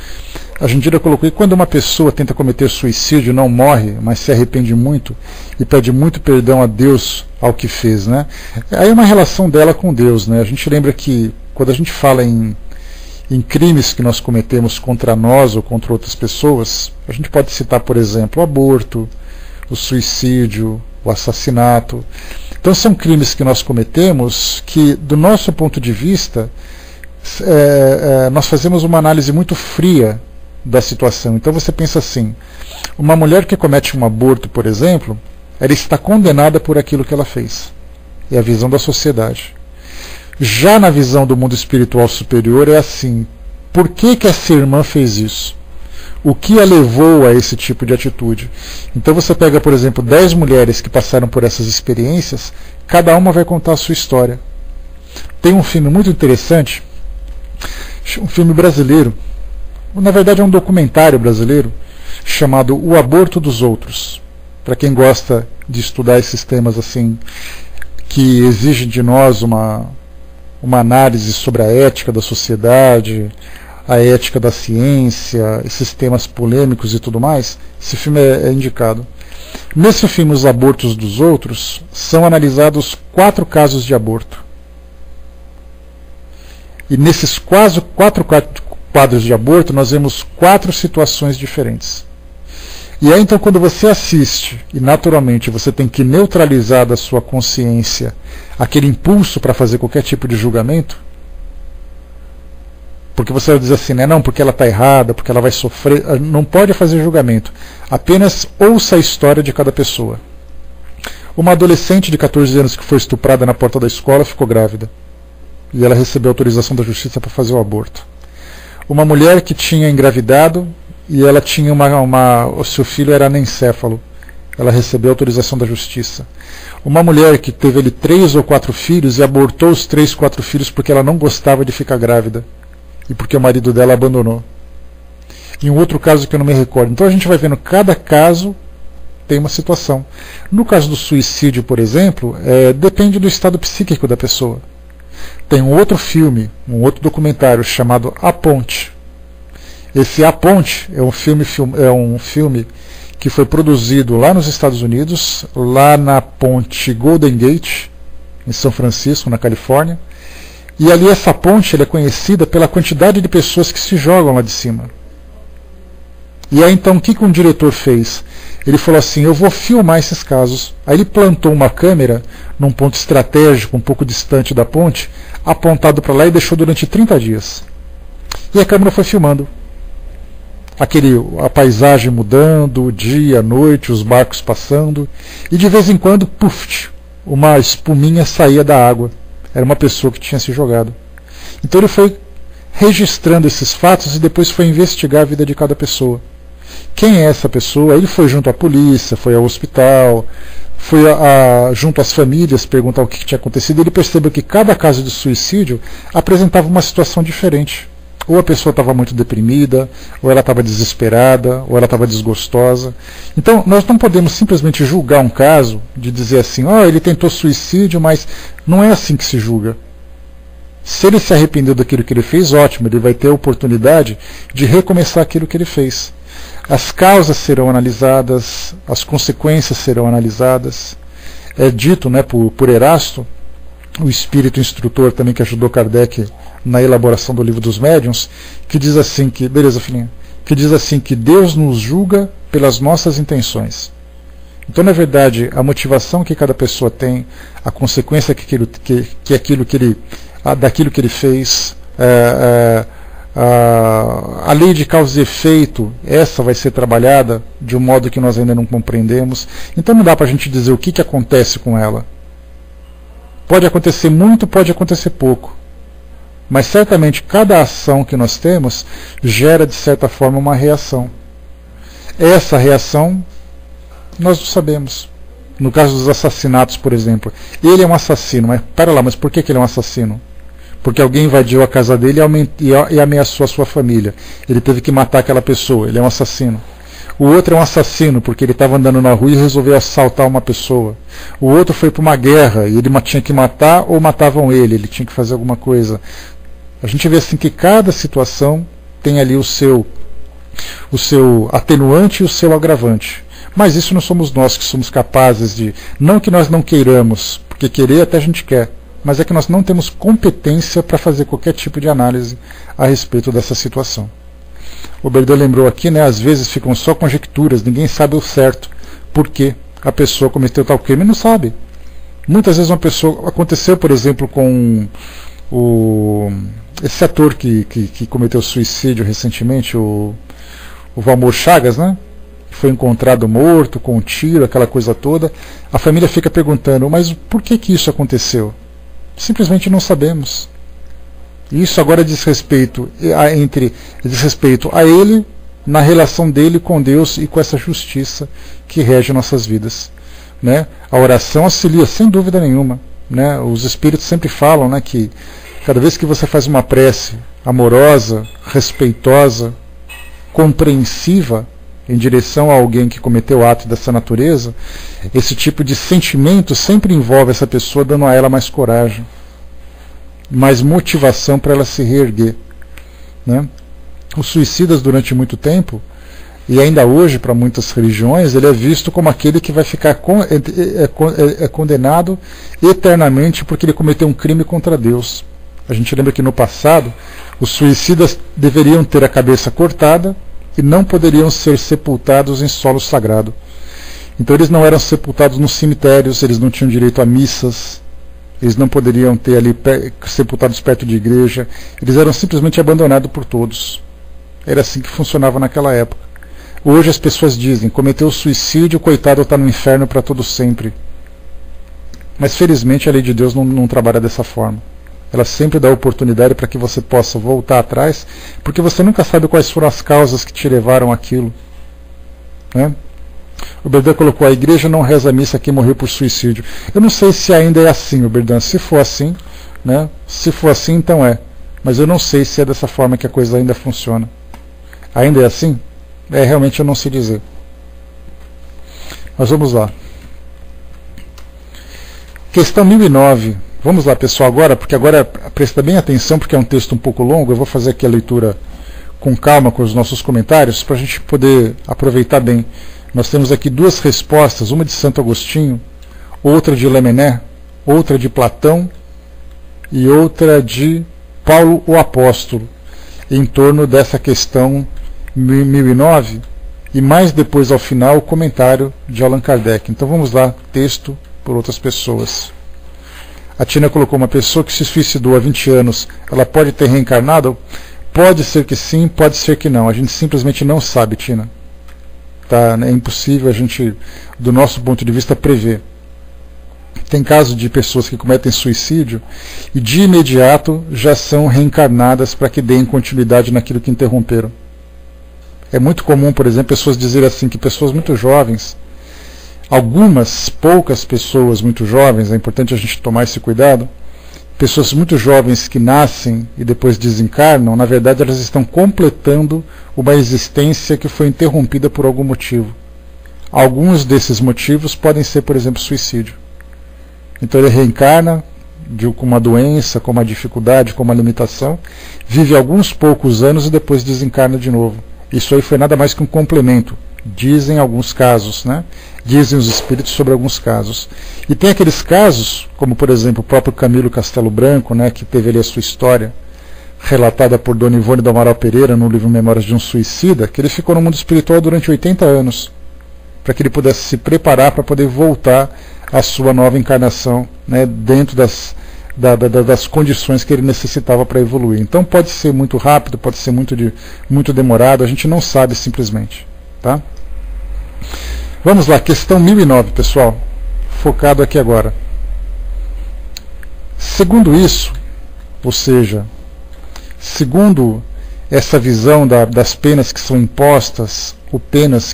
A Jandira colocou que quando uma pessoa tenta cometer suicídio, não morre, mas se arrepende muito e pede muito perdão a Deus ao que fez, né? Aí é uma relação dela com Deus, né? A gente lembra que quando a gente fala em crimes que nós cometemos contra nós ou contra outras pessoas, a gente pode citar, por exemplo, o aborto, o suicídio, o assassinato. Então são crimes que nós cometemos que, do nosso ponto de vista, nós fazemos uma análise muito fria da situação. Então você pensa assim, uma mulher que comete um aborto, por exemplo, ela está condenada por aquilo que ela fez. É a visão da sociedade. Já na visão do mundo espiritual superior é assim, por que essa irmã fez isso? O que a levou a esse tipo de atitude? Então você pega, por exemplo, 10 mulheres que passaram por essas experiências, cada uma vai contar a sua história. Tem um filme muito interessante, um filme brasileiro, na verdade é um documentário brasileiro, chamado O Aborto dos Outros. Para quem gosta de estudar esses temas assim, que exigem de nós uma análise sobre a ética da sociedade, a ética da ciência, esses temas polêmicos e tudo mais, esse filme é indicado. Nesse filme, Os Abortos dos Outros, são analisados 4 casos de aborto. E nesses 4 quadros de aborto, nós vemos 4 situações diferentes. E aí, então, quando você assiste, e naturalmente você tem que neutralizar da sua consciência aquele impulso para fazer qualquer tipo de julgamento, porque você vai dizer assim, né, não, porque ela está errada, porque ela vai sofrer, não pode fazer julgamento. Apenas ouça a história de cada pessoa. Uma adolescente de 14 anos que foi estuprada na porta da escola ficou grávida. E ela recebeu autorização da justiça para fazer o aborto. Uma mulher que tinha engravidado e ela tinha o seu filho era anencéfalo. Ela recebeu autorização da justiça. Uma mulher que teve ali 3 ou 4 filhos e abortou os 3, 4 filhos porque ela não gostava de ficar grávida. E porque o marido dela abandonou. Em um outro caso que eu não me recordo. Então a gente vai vendo, cada caso tem uma situação. No caso do suicídio, por exemplo, depende do estado psíquico da pessoa. Tem um outro filme, um outro documentário chamado A Ponte. Esse A Ponte é um filme que foi produzido lá nos Estados Unidos, lá na ponte Golden Gate, em São Francisco, na Califórnia. E ali essa ponte é conhecida pela quantidade de pessoas que se jogam lá de cima. E aí então o que um diretor fez? Ele falou assim, eu vou filmar esses casos. Aí ele plantou uma câmera num ponto estratégico, um pouco distante da ponte, apontado para lá e deixou durante 30 dias. E a câmera foi filmando. A paisagem mudando, o dia, a noite, os barcos passando. E de vez em quando, puf, uma espuminha saía da água. Era uma pessoa que tinha se jogado. Então ele foi registrando esses fatos e depois foi investigar a vida de cada pessoa. Quem é essa pessoa? Ele foi junto à polícia, foi ao hospital, foi junto às famílias perguntar o que tinha acontecido. Ele percebeu que cada caso de suicídio apresentava uma situação diferente. Ou a pessoa estava muito deprimida, ou ela estava desesperada, ou ela estava desgostosa. Então, nós não podemos simplesmente julgar um caso, de dizer assim, ele tentou suicídio, mas não é assim que se julga. Se ele se arrependeu daquilo que ele fez, ótimo, ele vai ter a oportunidade de recomeçar aquilo que ele fez. As causas serão analisadas, as consequências serão analisadas. É dito, né, por Erasto, o espírito instrutor também que ajudou Kardec na elaboração do Livro dos Médiuns, que diz assim que, beleza, filhinha, que diz assim que Deus nos julga pelas nossas intenções. Então, na verdade, a motivação que cada pessoa tem, a consequência daquilo que ele fez, a lei de causa e efeito, essa vai ser trabalhada de um modo que nós ainda não compreendemos. Então não dá para a gente dizer o que acontece com ela. Pode acontecer muito, pode acontecer pouco. Mas certamente cada ação que nós temos gera de certa forma uma reação. Essa reação nós não sabemos. No caso dos assassinatos, por exemplo, ele é um assassino, mas pera lá, mas por que ele é um assassino? Porque alguém invadiu a casa dele e ameaçou a sua família. Ele teve que matar aquela pessoa, ele é um assassino. O outro é um assassino porque ele estava andando na rua e resolveu assaltar uma pessoa. O outro foi para uma guerra e ele tinha que matar ou matavam ele tinha que fazer alguma coisa. A gente vê assim que cada situação tem ali o seu atenuante e o seu agravante. Mas isso não somos nós que somos capazes de... Não que nós não queiramos, porque querer até a gente quer, mas é que nós não temos competência para fazer qualquer tipo de análise a respeito dessa situação. O Berdão lembrou aqui, né, às vezes ficam só conjecturas, ninguém sabe o certo por que a pessoa cometeu tal crime, não sabe. Muitas vezes uma pessoa... Aconteceu, por exemplo, com esse ator que cometeu suicídio recentemente, o Valmor Chagas, né? Foi encontrado morto, com um tiro, aquela coisa toda. A família fica perguntando, mas por que isso aconteceu? Simplesmente não sabemos. Isso agora diz respeito a ele, na relação dele com Deus e com essa justiça que rege nossas vidas. Né? A oração auxilia, sem dúvida nenhuma. Né? Os espíritos sempre falam, né, que cada vez que você faz uma prece amorosa, respeitosa, compreensiva, em direção a alguém que cometeu ato dessa natureza, esse tipo de sentimento sempre envolve essa pessoa, dando a ela mais coragem, mais motivação para ela se reerguer. Né? Os suicidas, durante muito tempo, e ainda hoje para muitas religiões, ele é visto como aquele que vai ficar condenado eternamente porque ele cometeu um crime contra Deus. A gente lembra que no passado os suicidas deveriam ter a cabeça cortada e não poderiam ser sepultados em solo sagrado. Então eles não eram sepultados nos cemitérios, eles não tinham direito a missas, eles não poderiam ter ali sepultados perto de igreja, eles eram simplesmente abandonados por todos. Era assim que funcionava naquela época. Hoje as pessoas dizem, cometeu suicídio, coitado, está no inferno para todo sempre. Mas felizmente a lei de Deus não trabalha dessa forma. Ela sempre dá oportunidade para que você possa voltar atrás, porque você nunca sabe quais foram as causas que te levaram àquilo. Né? O Berdan colocou, a igreja não reza a missa quem morreu por suicídio. Eu não sei se ainda é assim, o Berdan. Se for assim, né? Se for assim, então é. Mas eu não sei se é dessa forma que a coisa ainda funciona. Ainda é assim? Realmente eu não sei dizer. Mas vamos lá. Questão 1009. Vamos lá, pessoal, agora, porque agora presta bem atenção, porque é um texto um pouco longo, eu vou fazer aqui a leitura com calma, com os nossos comentários, para a gente poder aproveitar bem. Nós temos aqui duas respostas, uma de Santo Agostinho, outra de Lamennais, outra de Platão e outra de Paulo o Apóstolo, em torno dessa questão 1009, e mais depois, ao final, o comentário de Allan Kardec. Então vamos lá, texto por outras pessoas. A Tina colocou, uma pessoa que se suicidou há 20 anos, ela pode ter reencarnado? Pode ser que sim, pode ser que não. A gente simplesmente não sabe, Tina. Tá? É impossível a gente, do nosso ponto de vista, prever. Tem casos de pessoas que cometem suicídio e de imediato já são reencarnadas para que deem continuidade naquilo que interromperam. É muito comum, por exemplo, pessoas dizerem assim, que pessoas muito jovens, poucas pessoas muito jovens, é importante a gente tomar esse cuidado, pessoas muito jovens que nascem e depois desencarnam, na verdade elas estão completando uma existência que foi interrompida por algum motivo. Alguns desses motivos podem ser, por exemplo, suicídio. Então ele reencarna com uma doença, com uma dificuldade, com uma limitação, vive alguns poucos anos e depois desencarna de novo. Isso aí foi nada mais que um complemento. Dizem alguns casos, né? Dizem os espíritos sobre alguns casos. E tem aqueles casos, como por exemplo o próprio Camilo Castelo Branco, né, que teve ali a sua história relatada por Dona Ivone do Amaral Pereira no livro Memórias de um Suicida, que ele ficou no mundo espiritual durante 80 anos, para que ele pudesse se preparar para poder voltar à sua nova encarnação, né, dentro das condições que ele necessitava para evoluir. Então pode ser muito rápido, pode ser muito demorado, a gente não sabe simplesmente. Tá? Vamos lá, questão 1009, pessoal, focado aqui agora. Segundo isso, ou seja, segundo essa visão das penas que são impostas, ou penas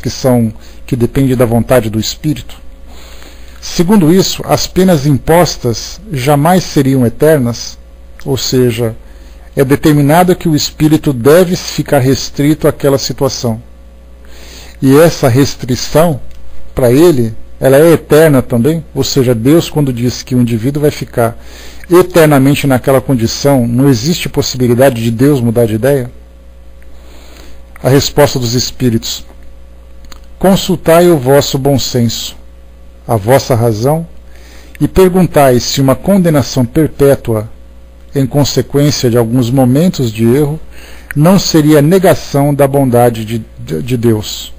que dependem da vontade do Espírito, segundo isso, as penas impostas jamais seriam eternas, ou seja, é determinado que o Espírito deve ficar restrito àquela situação. E essa restrição, para ele, ela é eterna também, ou seja, Deus, quando diz que o indivíduo vai ficar eternamente naquela condição, não existe possibilidade de Deus mudar de ideia? A resposta dos Espíritos: consultai o vosso bom senso, a vossa razão, e perguntai se uma condenação perpétua, em consequência de alguns momentos de erro, não seria negação da bondade de Deus.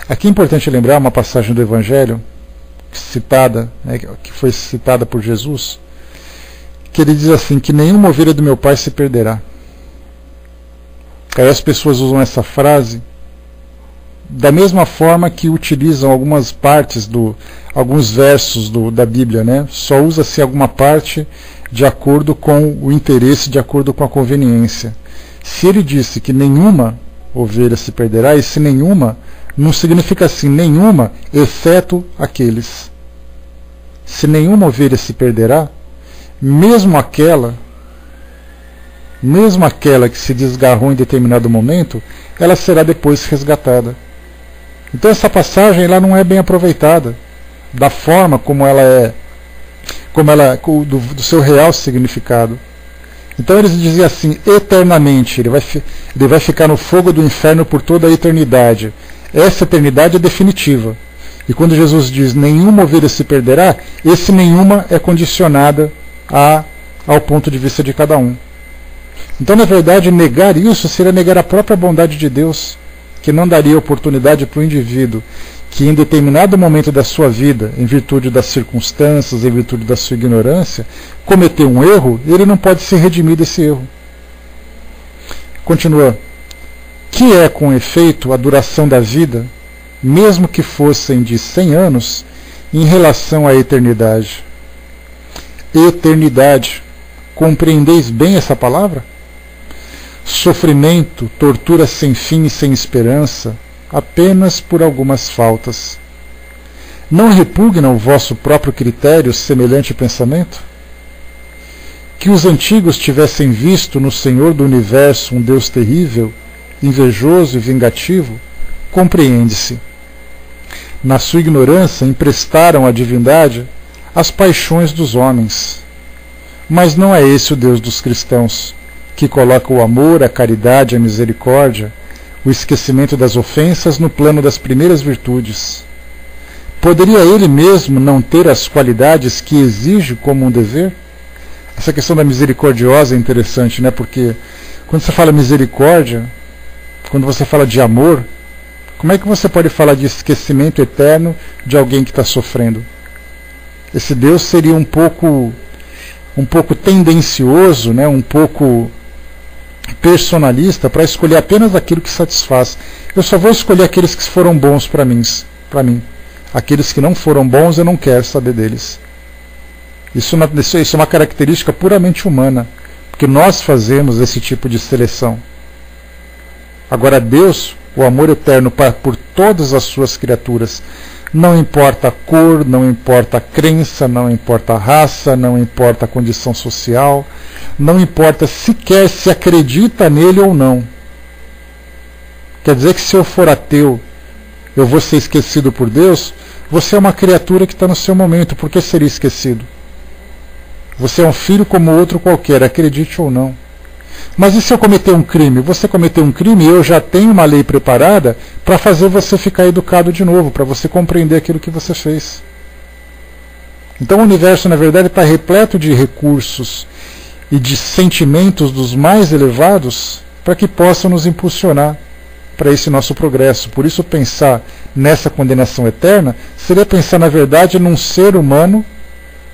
Aqui é importante lembrar uma passagem do Evangelho citada, que foi citada por Jesus, que ele diz assim, que nenhuma ovelha do meu Pai se perderá. Aí as pessoas usam essa frase da mesma forma que utilizam algumas partes, alguns versos da Bíblia, né? Só usa-se alguma parte de acordo com o interesse, de acordo com a conveniência. Se ele disse que nenhuma ovelha se perderá, esse nenhuma não significa assim, nenhuma, exceto aqueles. Se nenhuma ovelha se perderá, mesmo aquela que se desgarrou em determinado momento, ela será depois resgatada. Então essa passagem ela não é bem aproveitada da forma como ela é, do seu real significado. Então eles diziam assim, eternamente, ele vai ficar no fogo do inferno por toda a eternidade. Essa eternidade é definitiva. E quando Jesus diz nenhuma ovelha se perderá, esse nenhuma é condicionada ao ponto de vista de cada um. Então, na verdade, negar isso seria negar a própria bondade de Deus, que não daria oportunidade para o indivíduo que em determinado momento da sua vida, em virtude das circunstâncias, em virtude da sua ignorância, cometeu um erro, ele não pode se redimir desse erro. Continua. Que é, com efeito, a duração da vida, mesmo que fossem de 100 anos, em relação à eternidade? Eternidade. Compreendeis bem essa palavra? Sofrimento, tortura sem fim e sem esperança, apenas por algumas faltas. Não repugna o vosso próprio critério semelhante pensamento? Que os antigos tivessem visto no Senhor do Universo um Deus terrível, invejoso e vingativo, compreende-se. Na sua ignorância emprestaram à divindade as paixões dos homens. Mas não é esse o Deus dos cristãos, que coloca o amor, a caridade, a misericórdia, o esquecimento das ofensas no plano das primeiras virtudes. Poderia ele mesmo não ter as qualidades que exige como um dever? Essa questão da misericordiosa é interessante, né? Porque quando você fala misericórdia, quando você fala de amor, como é que você pode falar de esquecimento eterno de alguém que está sofrendo? Esse Deus seria um pouco tendencioso, né? Um pouco personalista para escolher apenas aquilo que satisfaz. Eu só vou escolher aqueles que foram bons para mim. Aqueles que não foram bons eu não quero saber deles. Isso é uma característica puramente humana, porque nós fazemos esse tipo de seleção. Agora Deus, o amor eterno por todas as suas criaturas, não importa a cor, não importa a crença, não importa a raça, não importa a condição social, não importa sequer se acredita nele ou não. Quer dizer que se eu for ateu, eu vou ser esquecido por Deus? Você é uma criatura que está no seu momento, por que seria esquecido? Você é um filho como outro qualquer, acredite ou não. Mas e se eu cometer um crime? Você cometeu um crime e eu já tenho uma lei preparada para fazer você ficar educado de novo, para você compreender aquilo que você fez. Então o universo, na verdade, está repleto de recursos e de sentimentos dos mais elevados para que possam nos impulsionar para esse nosso progresso. Por isso pensar nessa condenação eterna seria pensar, na verdade, num ser humano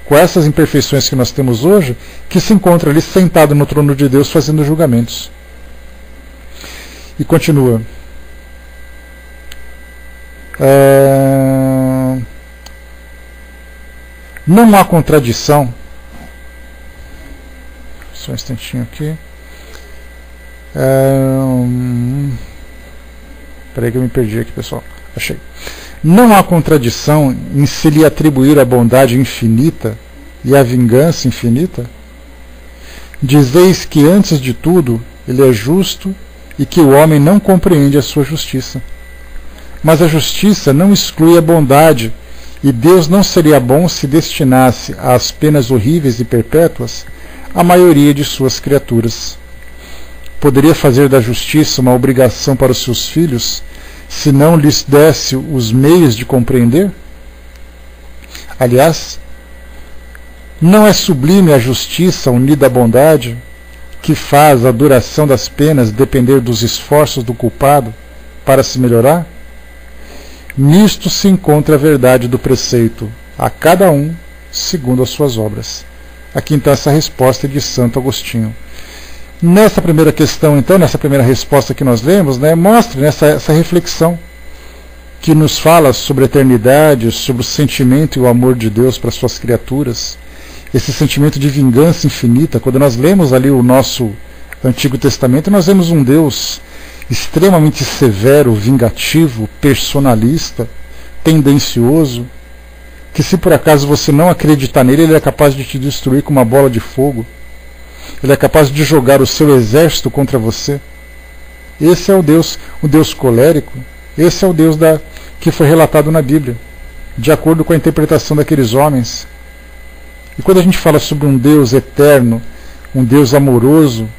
com essas imperfeições que nós temos hoje, que se encontra ali sentado no trono de Deus fazendo julgamentos. E continua. Não há contradição. Só um instantinho aqui. Peraí que eu me perdi aqui, pessoal. Achei. Não há contradição em se lhe atribuir a bondade infinita e a vingança infinita? Dizeis que, antes de tudo, ele é justo e que o homem não compreende a sua justiça. Mas a justiça não exclui a bondade, e Deus não seria bom se destinasse às penas horríveis e perpétuas a maioria de suas criaturas. Poderia fazer da justiça uma obrigação para os seus filhos, se não lhes desse os meios de compreender? Aliás, não é sublime a justiça unida à bondade, que faz a duração das penas depender dos esforços do culpado para se melhorar? Nisto se encontra a verdade do preceito, a cada um segundo as suas obras. Aqui então essa resposta é de Santo Agostinho. Nessa primeira questão, então, nessa primeira resposta que nós lemos, mostra essa reflexão que nos fala sobre a eternidade, sobre o sentimento e o amor de Deus para suas criaturas, esse sentimento de vingança infinita. Quando nós lemos ali o nosso Antigo Testamento, nós vemos um Deus extremamente severo, vingativo, personalista, tendencioso, que se por acaso você não acreditar nele, ele é capaz de te destruir com uma bola de fogo. Ele é capaz de jogar o seu exército contra você. Esse é o Deus colérico. Esse é o Deus que foi relatado na Bíblia, de acordo com a interpretação daqueles homens. E quando a gente fala sobre um Deus eterno, um Deus amoroso,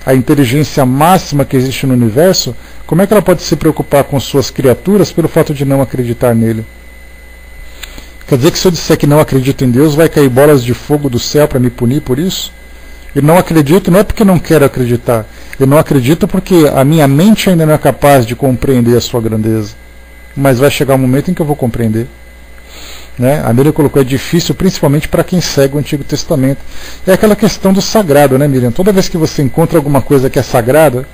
a inteligência máxima que existe no universo, como é que ela pode se preocupar com suas criaturas pelo fato de não acreditar nele? Quer dizer que se eu disser que não acredito em Deus, vai cair bolas de fogo do céu para me punir por isso? Eu não acredito, não é porque não quero acreditar. Eu não acredito porque a minha mente ainda não é capaz de compreender a sua grandeza. Mas vai chegar um momento em que eu vou compreender. A Miriam colocou, é difícil, principalmente para quem segue o Antigo Testamento. É aquela questão do sagrado, né, Miriam? Toda vez que você encontra alguma coisa que é sagrada,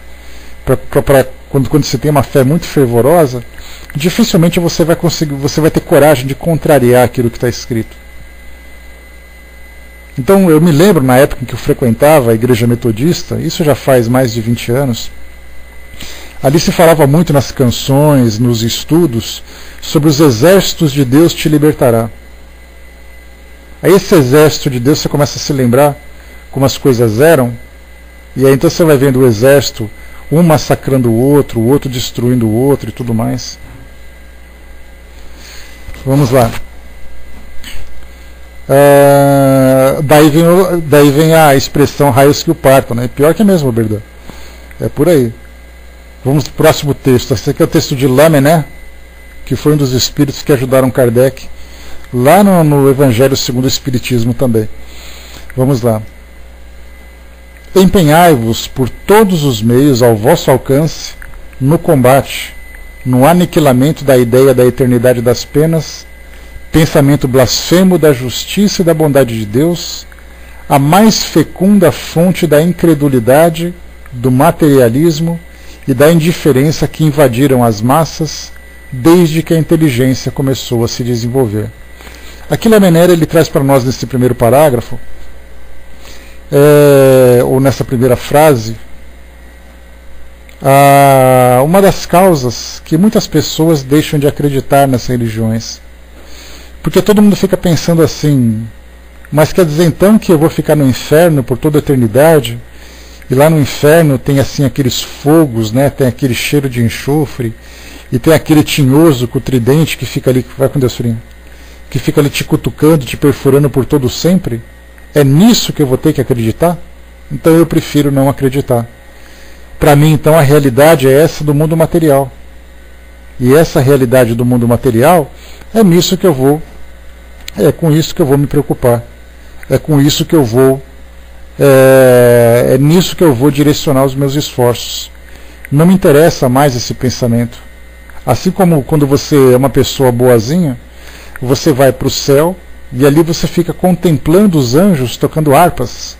quando você tem uma fé muito fervorosa, dificilmente você vai ter coragem de contrariar aquilo que está escrito. Então eu me lembro, na época em que eu frequentava a igreja metodista, isso já faz mais de 20 anos, ali se falava muito nas canções, nos estudos, sobre os exércitos de Deus te libertará. Aí esse exército de Deus, você começa a se lembrar como as coisas eram, e aí então você vai vendo o exército, um massacrando o outro destruindo o outro e tudo mais. Vamos lá. Daí vem a expressão raios que o partam, Pior que é mesmo, Berdan. É por aí. Vamos para o próximo texto. Esse aqui é o texto de Lamennais, que foi um dos espíritos que ajudaram Kardec, lá no Evangelho segundo o Espiritismo também. Vamos lá. Empenhai-vos por todos os meios ao vosso alcance no combate, no aniquilamento da ideia da eternidade das penas, pensamento blasfemo da justiça e da bondade de Deus, a mais fecunda fonte da incredulidade, do materialismo e da indiferença que invadiram as massas desde que a inteligência começou a se desenvolver. Aqui Lamennais ele traz para nós nesse primeiro parágrafo, ou nessa primeira frase, uma das causas que muitas pessoas deixam de acreditar nas religiões. Porque todo mundo fica pensando assim, mas quer dizer então que eu vou ficar no inferno por toda a eternidade? E lá no inferno tem assim aqueles fogos, tem aquele cheiro de enxofre, e tem aquele tinhoso com o tridente que fica ali, vai com Deus, filhinho, que fica ali te cutucando, te perfurando por todo sempre? É nisso que eu vou ter que acreditar? Então eu prefiro não acreditar. Para mim, então, a realidade é essa do mundo material. E essa realidade do mundo material, é nisso que eu vou, é com isso que eu vou me preocupar. É com isso que eu vou, é nisso que eu vou direcionar os meus esforços. Não me interessa mais esse pensamento. Assim como quando você é uma pessoa boazinha, você vai para o céu e ali você fica contemplando os anjos tocando harpas,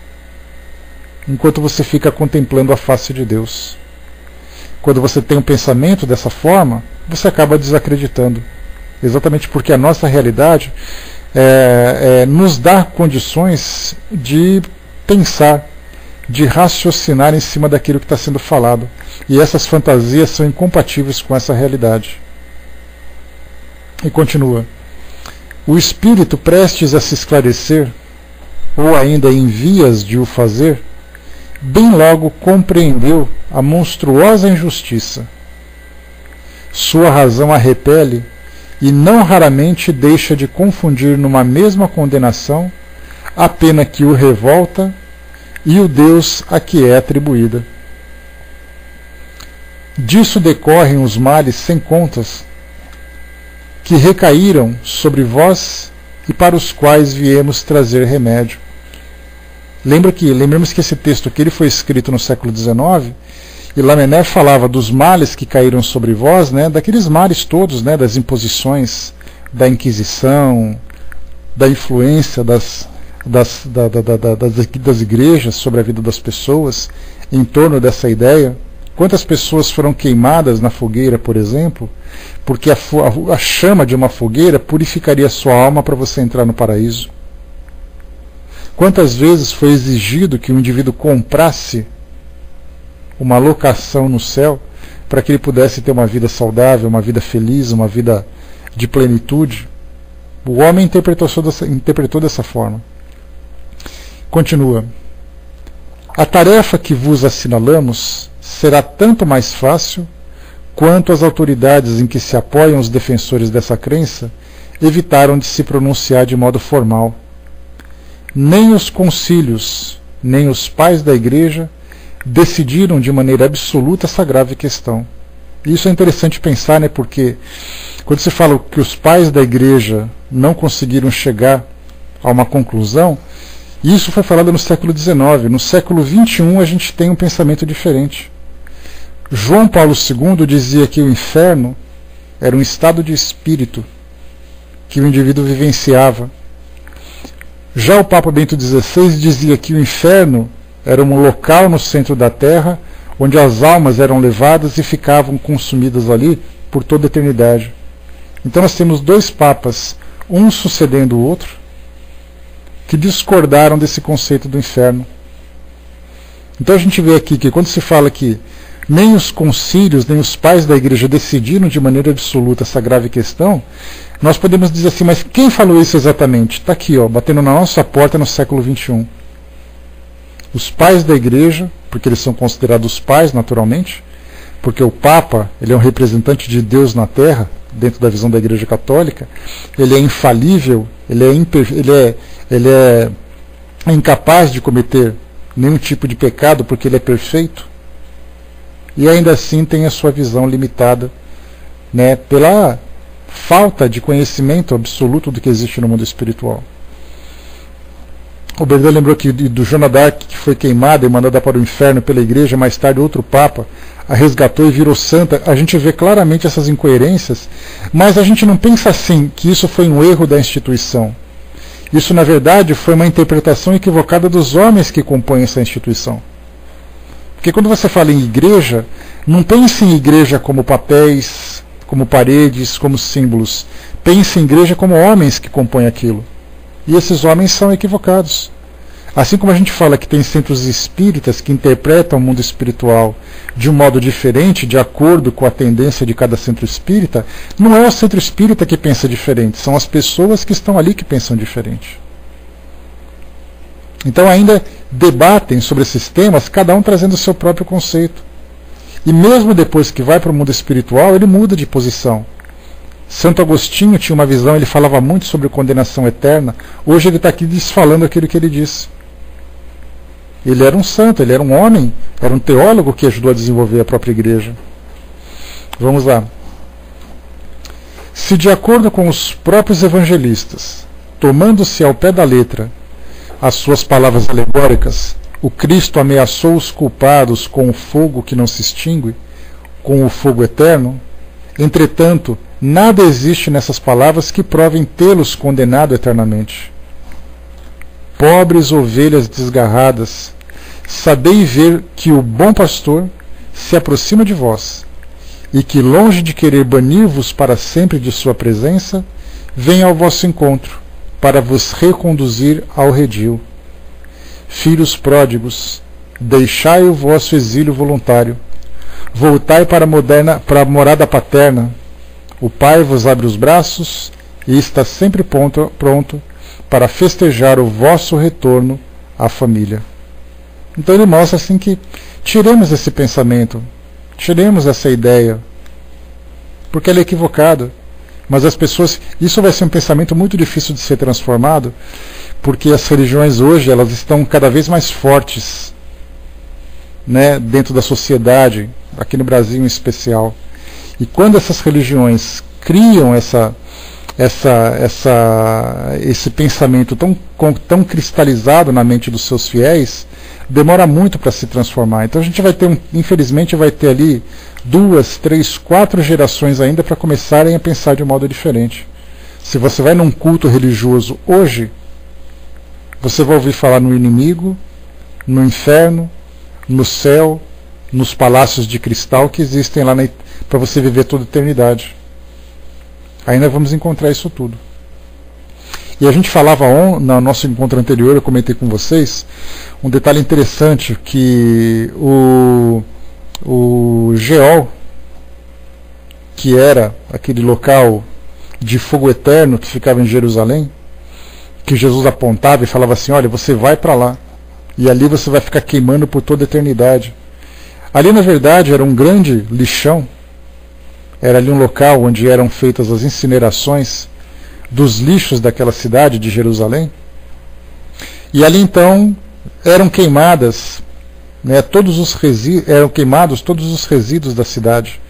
enquanto você fica contemplando a face de Deus. Quando você tem um pensamento dessa forma, você acaba desacreditando. Exatamente porque a nossa realidade nos dá condições de pensar, de raciocinar em cima daquilo que está sendo falado. E essas fantasias são incompatíveis com essa realidade. E continua. O espírito prestes a se esclarecer, ou ainda em vias de o fazer, bem logo compreendeu a monstruosa injustiça. Sua razão a repele e não raramente deixa de confundir numa mesma condenação a pena que o revolta e o Deus a que é atribuída. Disso decorrem os males sem contas que recaíram sobre vós e para os quais viemos trazer remédio. Lembremos que esse texto aqui ele foi escrito no século XIX, e Lamennais falava dos males que caíram sobre vós, né, daqueles males todos, né, das imposições, da Inquisição, da influência das igrejas sobre a vida das pessoas, em torno dessa ideia. Quantas pessoas foram queimadas na fogueira, por exemplo, porque a chama de uma fogueira purificaria sua alma para você entrar no paraíso? Quantas vezes foi exigido que o indivíduo comprasse uma locação no céu para que ele pudesse ter uma vida saudável, uma vida feliz, uma vida de plenitude? O homem interpretou dessa forma. Continua. A tarefa que vos assinalamos será tanto mais fácil quanto as autoridades em que se apoiam os defensores dessa crença evitaram de se pronunciar de modo formal. Nem os concílios, nem os pais da Igreja decidiram de maneira absoluta essa grave questão. Isso é interessante pensar, né, porque quando se fala que os pais da Igreja não conseguiram chegar a uma conclusão, isso foi falado no século XIX. No século XXI a gente tem um pensamento diferente. João Paulo II dizia que o inferno era um estado de espírito que o indivíduo vivenciava. Já o Papa Bento XVI dizia que o inferno era um local no centro da Terra onde as almas eram levadas e ficavam consumidas ali por toda a eternidade. Então nós temos dois papas, um sucedendo o outro, que discordaram desse conceito do inferno. Então a gente vê aqui que quando se fala que nem os concílios, nem os pais da Igreja decidiram de maneira absoluta essa grave questão, nós podemos dizer assim, mas quem falou isso exatamente? Está aqui, ó, batendo na nossa porta no século XXI. Os pais da Igreja, porque eles são considerados pais naturalmente, porque o Papa ele é um representante de Deus na Terra, dentro da visão da Igreja Católica, ele é infalível, ele é incapaz de cometer nenhum tipo de pecado porque ele é perfeito, e ainda assim tem a sua visão limitada, né, pela falta de conhecimento absoluto do que existe no mundo espiritual. O Berdão lembrou que do Joana d'Arc, que foi queimada e mandada para o inferno pela Igreja, mais tarde outro Papa a resgatou e virou santa. A gente vê claramente essas incoerências, mas a gente não pensa assim, que isso foi um erro da instituição. Isso, na verdade, foi uma interpretação equivocada dos homens que compõem essa instituição. Porque quando você fala em igreja, não pense em igreja como papéis, como paredes, como símbolos. Pense em igreja como homens que compõem aquilo. E esses homens são equivocados. Assim como a gente fala que tem centros espíritas que interpretam o mundo espiritual de um modo diferente, de acordo com a tendência de cada centro espírita, não é o centro espírita que pensa diferente, são as pessoas que estão ali que pensam diferente. Então ainda debatem sobre esses temas, cada um trazendo o seu próprio conceito. E mesmo depois que vai para o mundo espiritual, ele muda de posição. Santo Agostinho tinha uma visão, ele falava muito sobre condenação eterna. Hoje ele está aqui desfalando aquilo que ele disse. Ele era um santo, ele era um homem, era um teólogo que ajudou a desenvolver a própria igreja. Vamos lá. Se de acordo com os próprios evangelistas, tomando-se ao pé da letra as suas palavras alegóricas, o Cristo ameaçou os culpados com o fogo que não se extingue, com o fogo eterno, entretanto, nada existe nessas palavras que provem tê-los condenado eternamente. Pobres ovelhas desgarradas, sabei ver que o bom pastor se aproxima de vós, e que, longe de querer banir-vos para sempre de sua presença, vem ao vosso encontro, para vos reconduzir ao redil. Filhos pródigos, deixai o vosso exílio voluntário, voltai para a morada paterna. O Pai vos abre os braços e está sempre pronto para festejar o vosso retorno à família. Então ele mostra assim que tiremos esse pensamento, tiremos essa ideia, porque ele é equivocado. Mas as pessoas, isso vai ser um pensamento muito difícil de ser transformado, porque as religiões hoje elas estão cada vez mais fortes, né, dentro da sociedade, aqui no Brasil em especial. E quando essas religiões criam esse pensamento tão cristalizado na mente dos seus fiéis, demora muito para se transformar. Então a gente vai ter, infelizmente, vai ter ali 2, 3, 4 gerações ainda para começarem a pensar de um modo diferente. Se você vai num culto religioso hoje, você vai ouvir falar no inimigo, no inferno, no céu, nos palácios de cristal que existem lá para você viver toda a eternidade. Ainda vamos encontrar isso tudo. E a gente falava no nosso encontro anterior, eu comentei com vocês, um detalhe interessante, que o Geol, que era aquele local de fogo eterno que ficava em Jerusalém, que Jesus apontava e falava assim, olha, você vai para lá, e ali você vai ficar queimando por toda a eternidade. Ali, na verdade, era um grande lixão, era ali um local onde eram feitas as incinerações dos lixos daquela cidade de Jerusalém, e ali então eram queimadas, né, eram queimados todos os resíduos da cidade,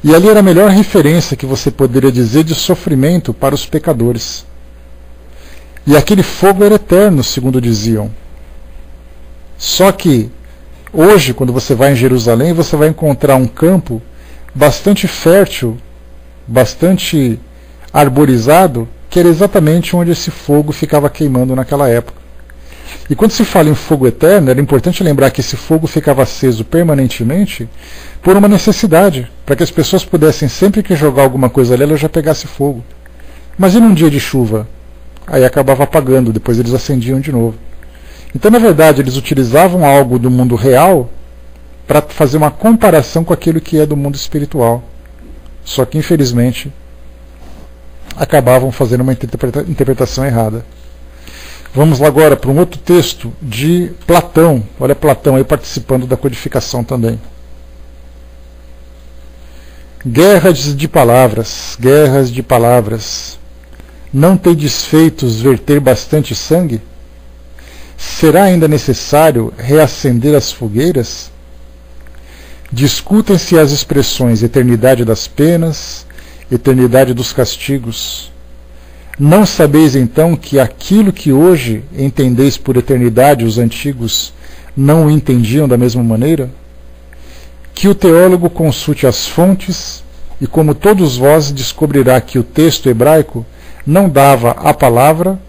e ali era a melhor referência que você poderia dizer de sofrimento para os pecadores. E aquele fogo era eterno, segundo diziam. Só que hoje, quando você vai em Jerusalém, você vai encontrar um campo bastante fértil, bastante arborizado, que era exatamente onde esse fogo ficava queimando naquela época. E quando se fala em fogo eterno, era importante lembrar que esse fogo ficava aceso permanentemente por uma necessidade, para que as pessoas pudessem, sempre que jogar alguma coisa ali, ela já pegasse fogo. Mas e num dia de chuva? Aí acabava apagando, depois eles acendiam de novo. Então, na verdade, eles utilizavam algo do mundo real para fazer uma comparação com aquilo que é do mundo espiritual. Só que, infelizmente, acabavam fazendo uma interpretação errada. Vamos lá agora para um outro texto de Platão. Olha Platão aí participando da codificação também. Guerras de palavras. Não tendes feitos verter bastante sangue? Será ainda necessário reacender as fogueiras? Discutem-se as expressões eternidade das penas, eternidade dos castigos. Não sabeis então que aquilo que hoje entendeis por eternidade os antigos não o entendiam da mesma maneira? Que o teólogo consulte as fontes e, como todos vós, descobrirá que o texto hebraico não dava à palavra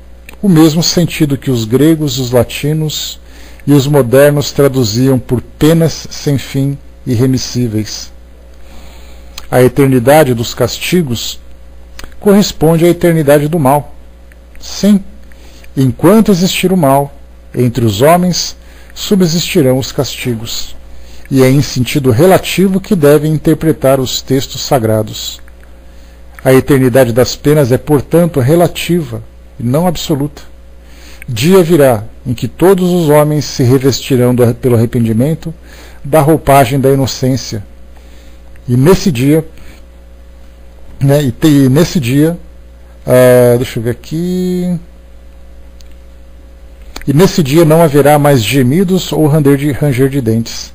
o mesmo sentido que os gregos, os latinos e os modernos traduziam por penas sem fim irremissíveis. A eternidade dos castigos corresponde à eternidade do mal. Sim, enquanto existir o mal, entre os homens subsistirão os castigos. E é em sentido relativo que devem interpretar os textos sagrados. A eternidade das penas é, portanto, relativa e não absoluta. Dia virá em que todos os homens se revestirão pelo arrependimento da roupagem da inocência. E nesse dia, deixa eu ver aqui. E nesse dia não haverá mais gemidos ou ranger de dentes.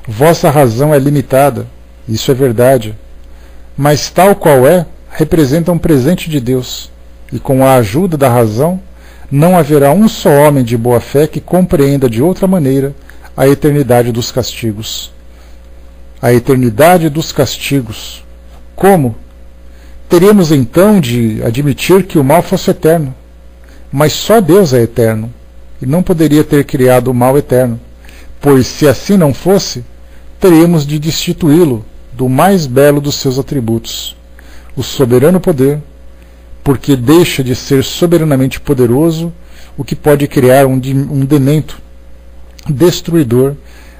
Vossa razão é limitada, isso é verdade, mas tal qual é, representa um presente de Deus, e com a ajuda da razão, não haverá um só homem de boa fé que compreenda de outra maneira a eternidade dos castigos. A eternidade dos castigos. Como? Teríamos então de admitir que o mal fosse eterno, mas só Deus é eterno, e não poderia ter criado o mal eterno, pois se assim não fosse, teríamos de destituí-lo do mais belo dos seus atributos, o soberano poder, porque deixa de ser soberanamente poderoso o que pode criar um demento, destruidor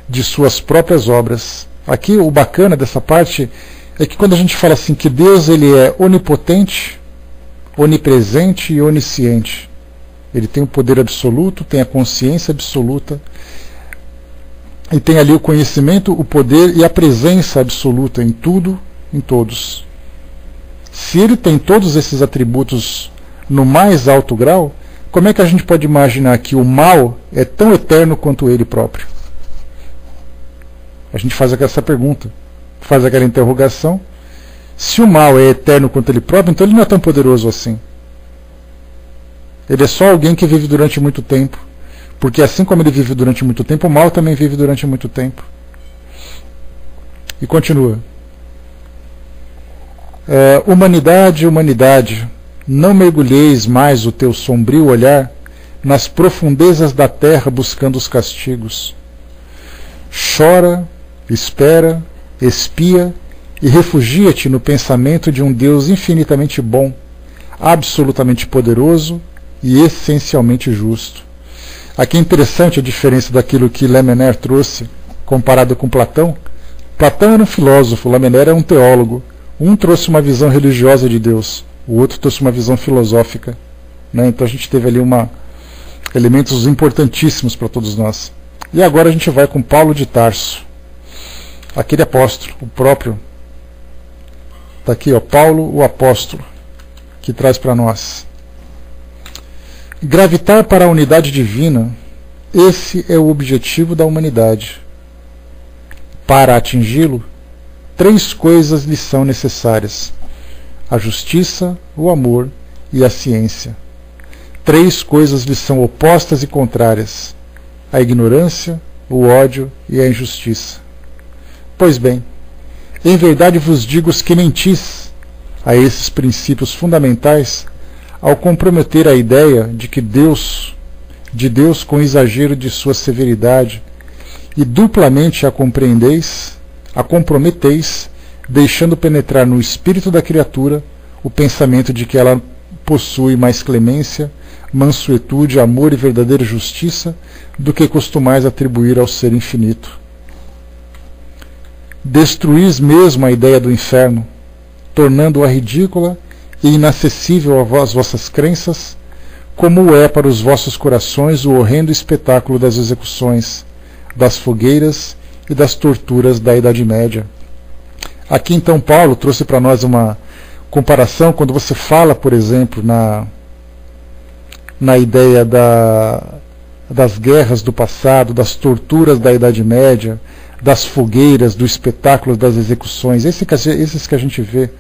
de suas próprias obras. Aqui o bacana dessa parte é que quando a gente fala assim que Deus ele é onipotente, onipresente e onisciente, ele tem o poder absoluto, tem a consciência absoluta e tem ali o conhecimento, o poder e a presença absoluta em tudo, em todos. Se ele tem todos esses atributos no mais alto grau, como é que a gente pode imaginar que o mal é tão eterno quanto ele próprio? A gente faz essa pergunta, faz aquela interrogação. Se o mal é eterno quanto ele próprio, então ele não é tão poderoso assim. Ele é só alguém que vive durante muito tempo, porque assim como ele vive durante muito tempo, o mal também vive durante muito tempo. E continua. Humanidade, humanidade, não mergulheis mais o teu sombrio olhar nas profundezas da terra buscando os castigos. Chora, espera, espia e refugia-te no pensamento de um Deus infinitamente bom, absolutamente poderoso e essencialmente justo. Aqui é interessante a diferença daquilo que Lamennais trouxe comparado com Platão. Platão era um filósofo, Lamennais era um teólogo. Um trouxe uma visão religiosa de Deus, o outro trouxe uma visão filosófica, né? Então a gente teve ali elementos importantíssimos para todos nós. E agora a gente vai com Paulo de Tarso, aquele apóstolo, o próprio. Está aqui, ó, Paulo, o apóstolo, que traz para nós. Gravitar para a unidade divina, esse é o objetivo da humanidade. Para atingi-lo, 3 coisas lhe são necessárias: a justiça, o amor e a ciência. 3 coisas lhe são opostas e contrárias: a ignorância, o ódio e a injustiça. Pois bem, em verdade vos digo que mentis a esses princípios fundamentais ao comprometer a ideia de Deus com exagero de sua severidade, e duplamente a comprometeis, deixando penetrar no espírito da criatura o pensamento de que ela possui mais clemência, mansuetude, amor e verdadeira justiça do que costumais atribuir ao ser infinito. Destruís mesmo a ideia do inferno, tornando-a ridícula e inacessível às vossas crenças, como é para os vossos corações o horrendo espetáculo das execuções, das fogueiras e das torturas da Idade Média. Aqui então Paulo trouxe para nós uma comparação quando você fala, por exemplo, na ideia das guerras do passado, das torturas da Idade Média, das fogueiras, do espetáculo das execuções, esses que a gente vê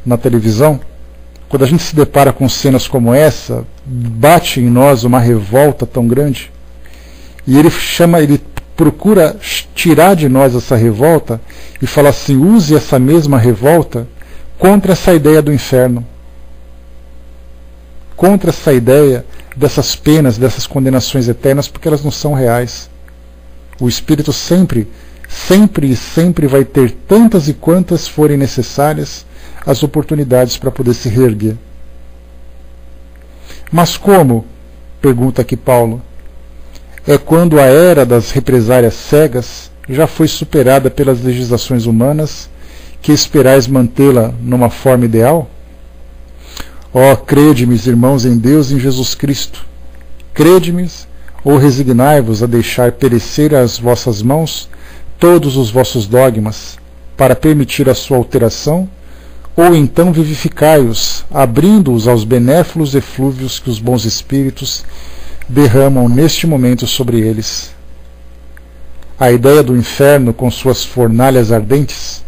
na televisão. Quando a gente se depara com cenas como essa, bate em nós uma revolta tão grande, e ele procura tirar de nós essa revolta e fala assim: use essa mesma revolta contra essa ideia do inferno, contra essa ideia dessas penas, dessas condenações eternas, porque elas não são reais. O Espírito sempre vai ter tantas e quantas forem necessárias as oportunidades para poder se reerguer. Mas como? Pergunta aqui Paulo. É quando a era das represálias cegas já foi superada pelas legislações humanas, que esperais mantê-la numa forma ideal? Ó, crede-me, irmãos, em Deus e em Jesus Cristo. Crede-me, ou resignai-vos a deixar perecer às vossas mãos todos os vossos dogmas, para permitir a sua alteração, ou então vivificai-os, abrindo-os aos benéficos eflúvios que os bons espíritos derramam neste momento sobre eles. A ideia do inferno, com suas fornalhas ardentes,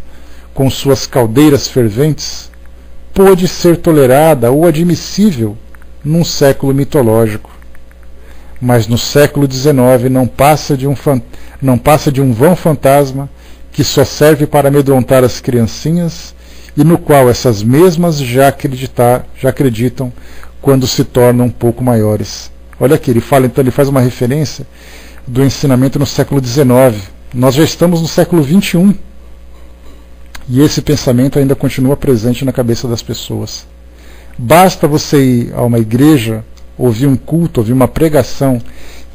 com suas caldeiras ferventes, pôde ser tolerada ou admissível num século mitológico. Mas no século XIX não passa de um vão fantasma que só serve para amedrontar as criancinhas e no qual essas mesmas já acreditam quando se tornam um pouco maiores. Olha aqui, ele faz uma referência do ensinamento no século XIX. Nós já estamos no século XXI. E esse pensamento ainda continua presente na cabeça das pessoas. Basta você ir a uma igreja, ouvir um culto, ouvir uma pregação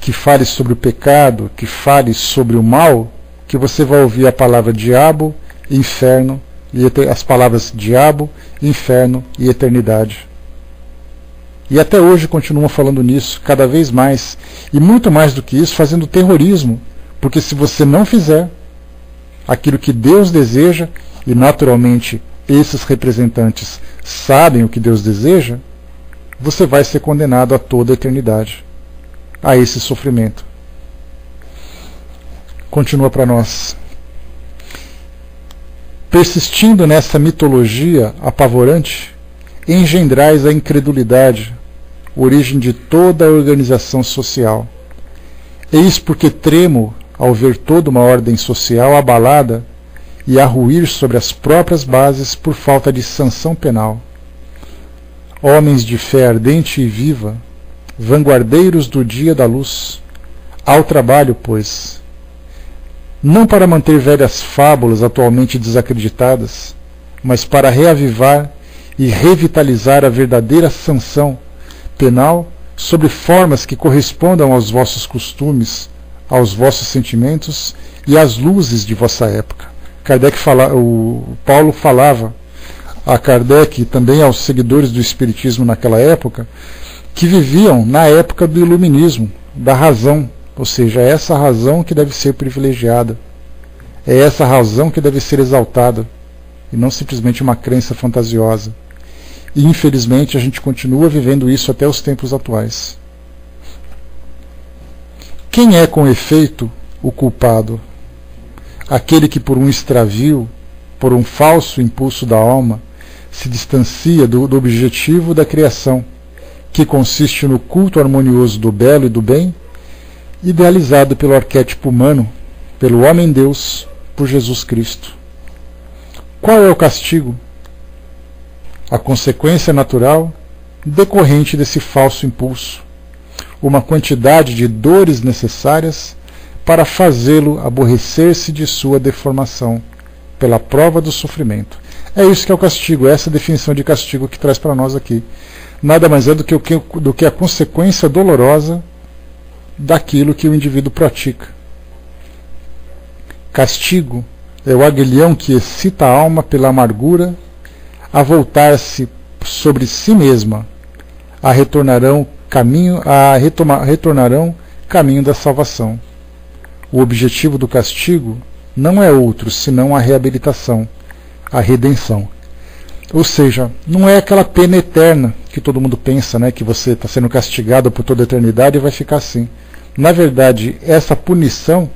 que fale sobre o pecado, que fale sobre o mal, que você vai ouvir a palavra diabo, inferno, e as palavras diabo, inferno e eternidade. E até hoje continuam falando nisso, cada vez mais, e muito mais do que isso, fazendo terrorismo, porque se você não fizer aquilo que Deus deseja, e naturalmente esses representantes sabem o que Deus deseja, você vai ser condenado a toda a eternidade, a esse sofrimento. Continua para nós. Persistindo nessa mitologia apavorante, engendrais a incredulidade, origem de toda a organização social. Eis porque tremo ao ver toda uma ordem social abalada e a ruir sobre as próprias bases por falta de sanção penal. Homens de fé ardente e viva, vanguardeiros do dia da luz, ao trabalho, pois, não para manter velhas fábulas atualmente desacreditadas, mas para reavivar e revitalizar a verdadeira sanção penal sobre formas que correspondam aos vossos costumes, aos vossos sentimentos e às luzes de vossa época. Paulo falava a Kardec e também aos seguidores do Espiritismo naquela época, que viviam na época do iluminismo, da razão, ou seja, é essa razão que deve ser privilegiada, é essa razão que deve ser exaltada, e não simplesmente uma crença fantasiosa. E infelizmente a gente continua vivendo isso até os tempos atuais. Quem é com efeito o culpado? Aquele que por um extravio, por um falso impulso da alma, se distancia do objetivo da criação, que consiste no culto harmonioso do belo e do bem, idealizado pelo arquétipo humano, pelo homem-deus, por Jesus Cristo. Qual é o castigo? A consequência natural decorrente desse falso impulso, uma quantidade de dores necessárias para fazê-lo aborrecer-se de sua deformação, pela prova do sofrimento. É isso que é o castigo, essa definição de castigo que traz para nós aqui. Nada mais é do que a consequência dolorosa daquilo que o indivíduo pratica. Castigo é o aguilhão que excita a alma pela amargura a voltar-se sobre si mesma, retornarão caminho da salvação. O objetivo do castigo não é outro senão a reabilitação, a redenção. Ou seja, não é aquela pena eterna que todo mundo pensa, né, que você está sendo castigado por toda a eternidade e vai ficar assim. Na verdade, essa punição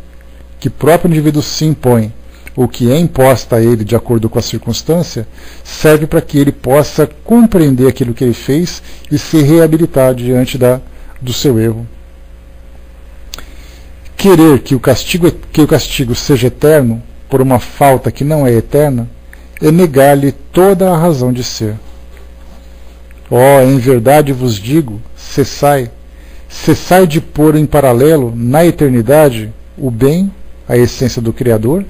que o próprio indivíduo se impõe, ou que é imposta a ele de acordo com a circunstância, serve para que ele possa compreender aquilo que ele fez e se reabilitar diante do seu erro. Querer que o castigo seja eterno por uma falta que não é eterna é negar-lhe toda a razão de ser. Em verdade vos digo, cessai de pôr em paralelo na eternidade o bem, a essência do Criador,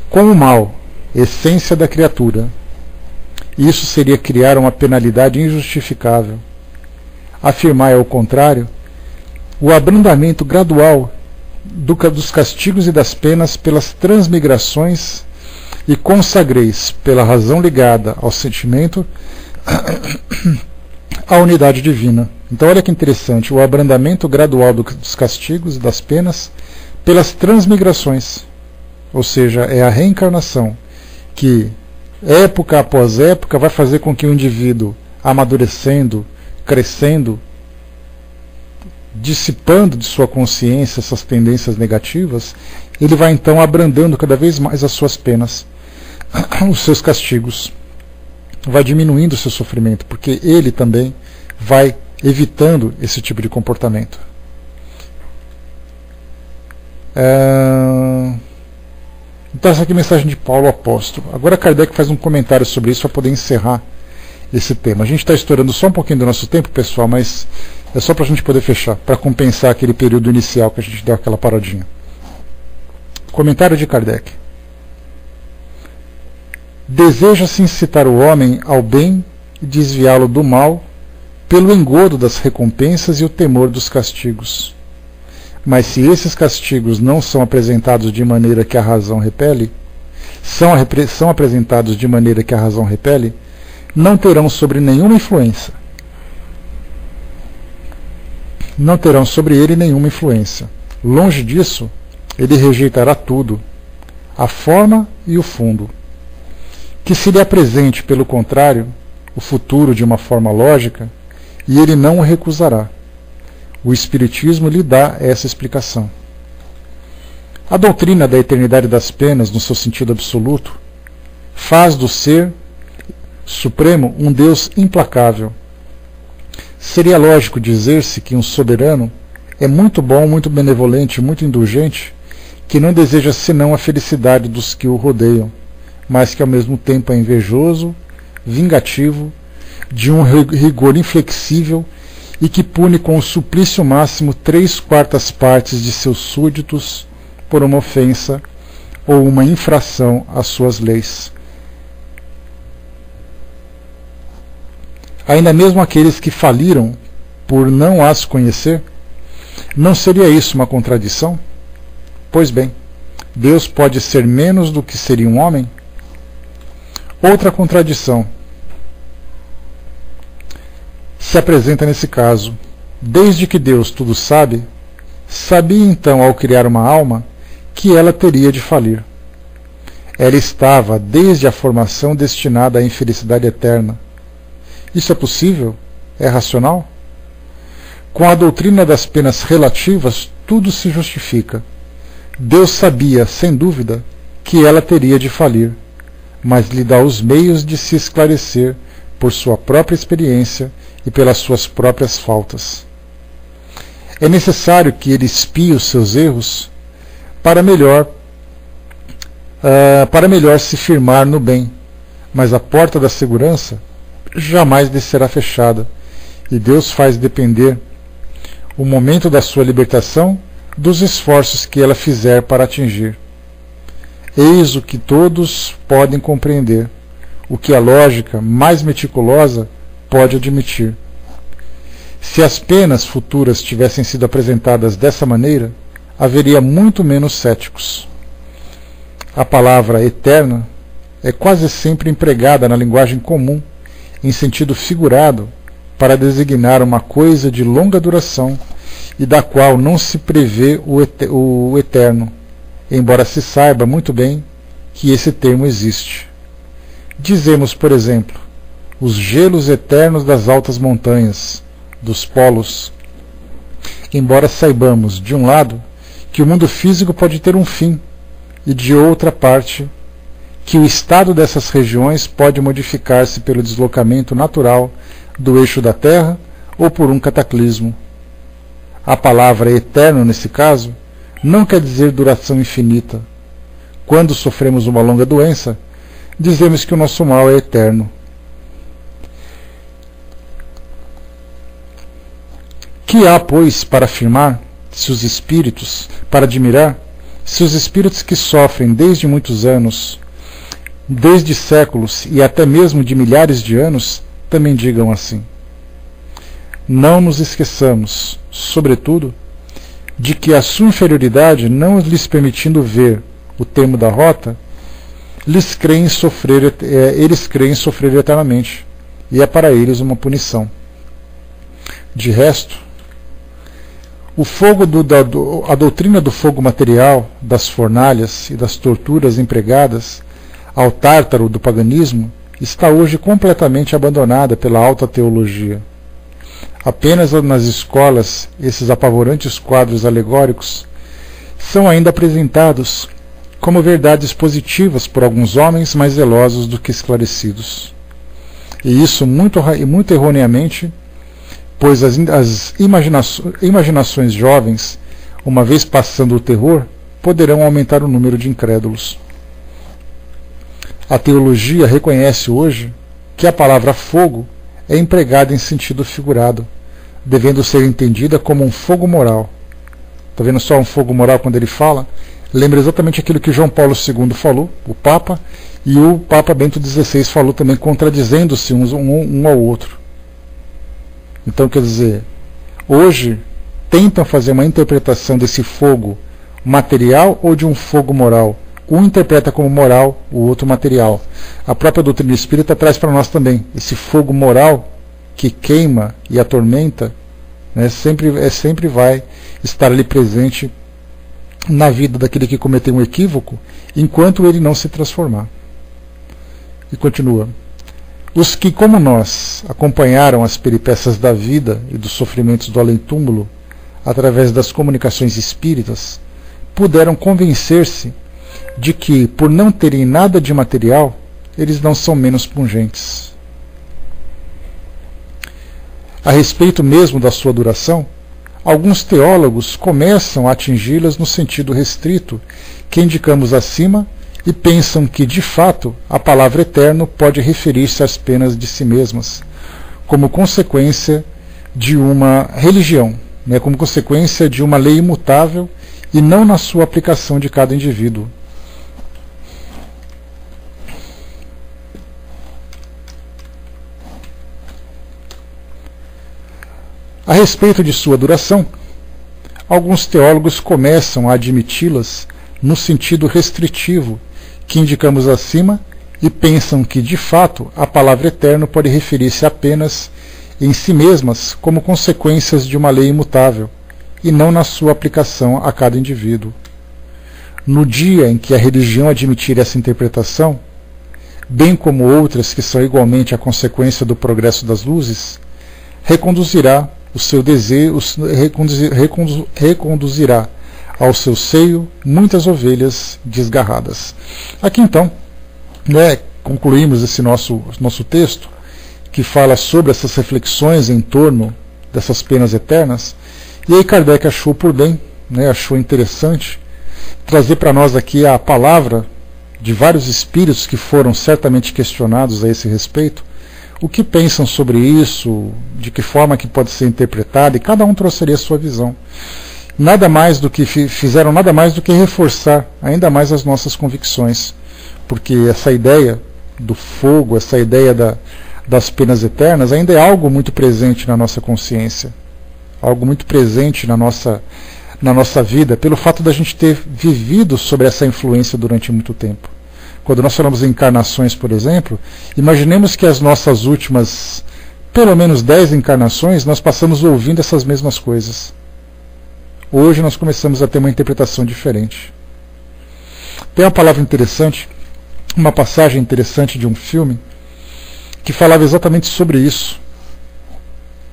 com o mal, essência da criatura. Isso seria criar uma penalidade injustificável. Afirmai, ao contrário, o abrandamento gradual dos castigos e das penas pelas transmigrações e consagreis, pela razão ligada ao sentimento, a unidade divina. Então olha que interessante, o abrandamento gradual dos castigos e das penas pelas transmigrações, ou seja, é a reencarnação que, época após época, vai fazer com que o indivíduo, amadurecendo, crescendo, dissipando de sua consciência essas tendências negativas, ele vai então abrandando cada vez mais as suas penas, os seus castigos, vai diminuindo o seu sofrimento, porque ele também vai evitando esse tipo de comportamento. Então essa aqui é a mensagem de Paulo Apóstolo. Agora Kardec faz um comentário sobre isso para poder encerrar esse tema. A gente está estourando só um pouquinho do nosso tempo, pessoal, mas é só para a gente poder fechar, para compensar aquele período inicial que a gente deu aquela paradinha. Comentário de Kardec. Deseja-se incitar o homem ao bem e desviá-lo do mal pelo engodo das recompensas e o temor dos castigos. Mas se esses castigos não são apresentados de maneira que a razão repele, são apresentados de maneira que a razão repele, não terão sobre nenhuma influência. Não terão sobre ele nenhuma influência. Longe disso, ele rejeitará tudo, a forma e o fundo. Que se lhe apresente, pelo contrário, o futuro de uma forma lógica, e ele não o recusará. O Espiritismo lhe dá essa explicação. A doutrina da eternidade das penas, no seu sentido absoluto, faz do Ser Supremo um Deus implacável. Seria lógico dizer-se que um soberano é muito bom, muito benevolente, muito indulgente, que não deseja senão a felicidade dos que o rodeiam, mas que ao mesmo tempo é invejoso, vingativo, de um rigor inflexível e que pune com o suplício máximo 3/4 partes de seus súditos por uma ofensa ou uma infração às suas leis. Ainda mesmo aqueles que faliram por não as conhecer, não seria isso uma contradição? Pois bem, Deus pode ser menos do que seria um homem? Outra contradição se apresenta nesse caso. Desde que Deus tudo sabe, sabia então, ao criar uma alma, que ela teria de falir. Ela estava, desde a formação, destinada à infelicidade eterna. Isso é possível? É racional? Com a doutrina das penas relativas, tudo se justifica. Deus sabia, sem dúvida, que ela teria de falir, mas lhe dá os meios de se esclarecer por sua própria experiência e pelas suas próprias faltas. É necessário que ele expie os seus erros para melhor se firmar no bem, mas a porta da segurança jamais lhe será fechada, e Deus faz depender o momento da sua libertação dos esforços que ela fizer para atingir. Eis o que todos podem compreender, o que a lógica mais meticulosa pode admitir. Se as penas futuras tivessem sido apresentadas dessa maneira, haveria muito menos céticos. A palavra eterna é quase sempre empregada na linguagem comum, em sentido figurado, para designar uma coisa de longa duração e da qual não se prevê o eterno, embora se saiba muito bem que esse termo existe. Dizemos, por exemplo, os gelos eternos das altas montanhas, dos polos, embora saibamos, de um lado, que o mundo físico pode ter um fim, e de outra parte, que o estado dessas regiões pode modificar-se pelo deslocamento natural do eixo da Terra ou por um cataclismo. A palavra eterno, nesse caso, não quer dizer duração infinita. Quando sofremos uma longa doença, dizemos que o nosso mal é eterno. Que há, pois, para afirmar, para admirar, se os espíritos que sofrem desde muitos anos, desde séculos e até mesmo de milhares de anos, também digam assim. Não nos esqueçamos, sobretudo, de que a sua inferioridade, não lhes permitindo ver o termo da rota, eles creem sofrer eternamente, e é para eles uma punição. De resto, a doutrina do fogo material, das fornalhas e das torturas empregadas ao tártaro do paganismo está hoje completamente abandonada pela alta teologia. Apenas nas escolas, esses apavorantes quadros alegóricos são ainda apresentados como verdades positivas por alguns homens mais zelosos do que esclarecidos. E isso muito erroneamente, pois as imaginações jovens, uma vez passando o terror, poderão aumentar o número de incrédulos. A teologia reconhece hoje que a palavra fogo é empregada em sentido figurado, devendo ser entendida como um fogo moral. Está vendo só um fogo moral quando ele fala? Lembra exatamente aquilo que João Paulo II falou, o Papa, e o Papa Bento XVI falou também, contradizendo-se um ao outro. Então, quer dizer, hoje tentam fazer uma interpretação desse fogo material ou de um fogo moral. Um interpreta como moral, o outro material. A própria doutrina espírita traz para nós também esse fogo moral que queima e atormenta, né, sempre vai estar ali presente na vida daquele que cometeu um equívoco, enquanto ele não se transformar. E continua. Os que, como nós, acompanharam as peripécias da vida e dos sofrimentos do além-túmulo, através das comunicações espíritas, puderam convencer-se de que, por não terem nada de material, eles não são menos pungentes. A respeito mesmo da sua duração, alguns teólogos começam a atingi-las no sentido restrito que indicamos acima e pensam que, de fato, a palavra eterno pode referir-se às penas de si mesmas, como consequência de uma religião, né, como consequência de uma lei imutável e não na sua aplicação de cada indivíduo. A respeito de sua duração, alguns teólogos começam a admiti-las no sentido restritivo que indicamos acima e pensam que, de fato, a palavra eterno pode referir-se apenas em si mesmas como consequências de uma lei imutável e não na sua aplicação a cada indivíduo. No dia em que a religião admitir essa interpretação, bem como outras que são igualmente a consequência do progresso das luzes, reconduzirá o seu desejo, reconduzirá ao seu seio muitas ovelhas desgarradas. Aqui então, né, concluímos esse nosso texto, que fala sobre essas reflexões em torno dessas penas eternas, e aí Kardec achou por bem, né, achou interessante, trazer para nós aqui a palavra de vários espíritos que foram certamente questionados a esse respeito, o que pensam sobre isso, de que forma que pode ser interpretado, e cada um trouxeria a sua visão. Fizeram nada mais do que reforçar ainda mais as nossas convicções, porque essa ideia do fogo, essa ideia das penas eternas ainda é algo muito presente na nossa consciência, algo muito presente na nossa vida, pelo fato da gente ter vivido sobre essa influência durante muito tempo. Quando nós falamos em encarnações, por exemplo, imaginemos que as nossas últimas, pelo menos 10 encarnações, nós passamos ouvindo essas mesmas coisas. Hoje nós começamos a ter uma interpretação diferente. Tem uma palavra interessante, uma passagem interessante de um filme, que falava exatamente sobre isso.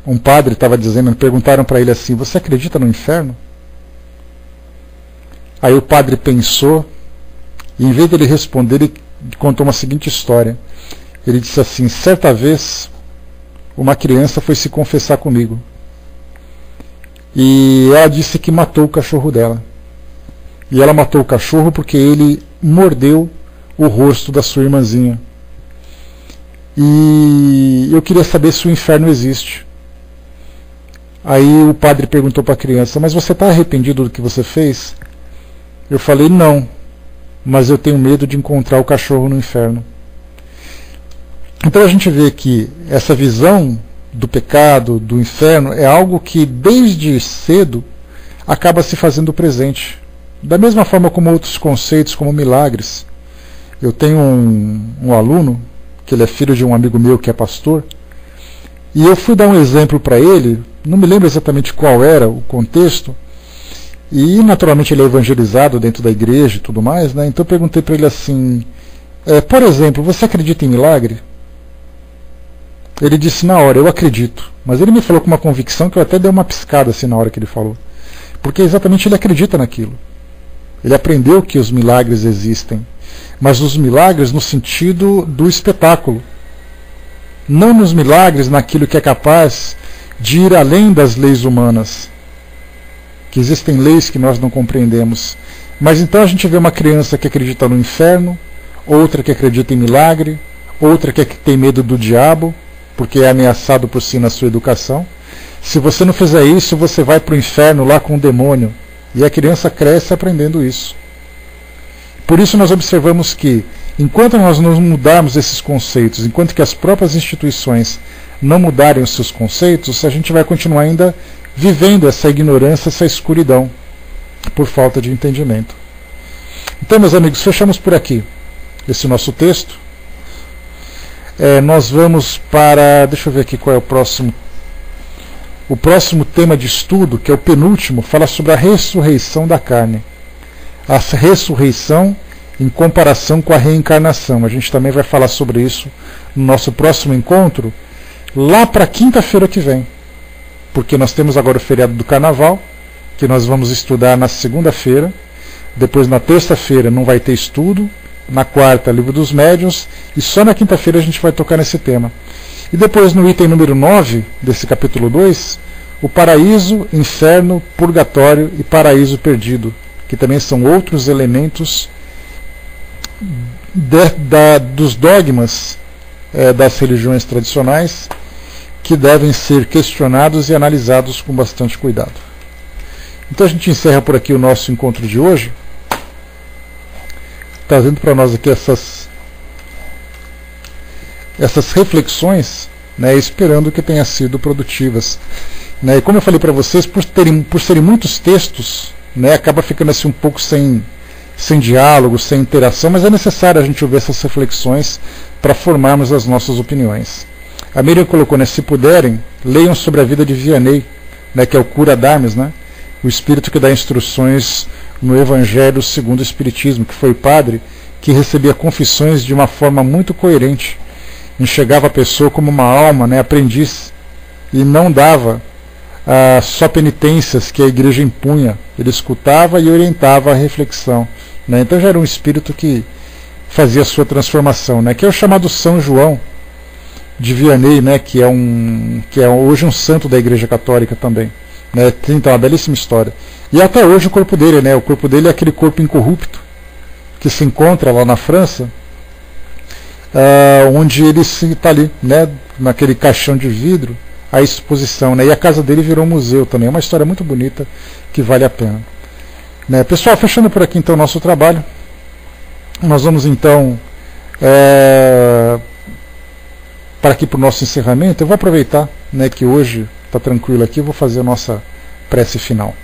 Um padre estava dizendo, perguntaram para ele assim, você acredita no inferno? Aí o padre pensou, e em vez de ele responder, ele contou uma seguinte história. Ele disse assim, certa vez, uma criança foi se confessar comigo. E ela disse que matou o cachorro dela. E ela matou o cachorro porque ele mordeu o rosto da sua irmãzinha. E eu queria saber se o inferno existe. Aí o padre perguntou para a criança, mas você está arrependido do que você fez? Eu falei, não, mas eu tenho medo de encontrar o cachorro no inferno. Então a gente vê que essa visão do pecado, do inferno, é algo que desde cedo acaba se fazendo presente. Da mesma forma como outros conceitos, como milagres. Eu tenho um aluno, que ele é filho de um amigo meu que é pastor, e eu fui dar um exemplo para ele, não me lembro exatamente qual era o contexto, e naturalmente ele é evangelizado dentro da igreja e tudo mais, né? Então eu perguntei para ele assim, por exemplo, você acredita em milagre? Ele disse na hora, eu acredito. Mas ele me falou com uma convicção que eu até dei uma piscada assim na hora que ele falou. Porque exatamente ele acredita naquilo. Ele aprendeu que os milagres existem. Mas os milagres no sentido do espetáculo. Não nos milagres naquilo que é capaz de ir além das leis humanas. Que existem leis que nós não compreendemos. Mas então a gente vê uma criança que acredita no inferno, outra que acredita em milagre, outra que tem medo do diabo, porque é ameaçado por si na sua educação. Se você não fizer isso, você vai para o inferno lá com o demônio. E a criança cresce aprendendo isso. Por isso nós observamos que, enquanto nós não mudarmos esses conceitos, enquanto que as próprias instituições não mudarem os seus conceitos, a gente vai continuar ainda vivendo essa ignorância, essa escuridão, por falta de entendimento. Então, meus amigos, fechamos por aqui esse nosso texto. Nós vamos para... Deixa eu ver aqui qual é o próximo. O próximo tema de estudo, que é o penúltimo, fala sobre a ressurreição da carne. A ressurreição em comparação com a reencarnação. A gente também vai falar sobre isso no nosso próximo encontro, lá para quinta-feira que vem. Porque nós temos agora o feriado do Carnaval, que nós vamos estudar na segunda-feira. Depois, na terça-feira, não vai ter estudo. Na quarta, Livro dos Médiuns. E só na quinta-feira a gente vai tocar nesse tema. E depois, no item número 9 desse capítulo 2, o paraíso, inferno, purgatório e paraíso perdido, que também são outros elementos dos dogmas das religiões tradicionais, que devem ser questionados e analisados com bastante cuidado. Então a gente encerra por aqui o nosso encontro de hoje, trazendo para nós aqui essas reflexões, esperando que tenham sido produtivas. E como eu falei para vocês, por serem muitos textos, acaba ficando assim um pouco sem diálogo, sem interação, mas é necessário a gente ouvir essas reflexões para formarmos as nossas opiniões. A Miriam colocou, se puderem, leiam sobre a vida de Vianney, que é o cura d'Armes, o espírito que dá instruções no Evangelho segundo o Espiritismo, que foi padre que recebia confissões de uma forma muito coerente, enxergava a pessoa como uma alma, aprendiz, e não dava só penitências que a igreja impunha. Ele escutava e orientava a reflexão. Então já era um espírito que fazia a sua transformação, que é o chamado São João de Vianney, que é hoje um santo da Igreja Católica também. Tem então uma belíssima história. E até hoje o corpo dele, o corpo dele é aquele corpo incorrupto que se encontra lá na França, onde ele está ali, naquele caixão de vidro, a exposição, e a casa dele virou um museu também. É uma história muito bonita que vale a pena. Pessoal, fechando por aqui então o nosso trabalho, nós vamos então para aqui para o nosso encerramento. Eu vou aproveitar que hoje está tranquilo aqui, vou fazer a nossa prece final.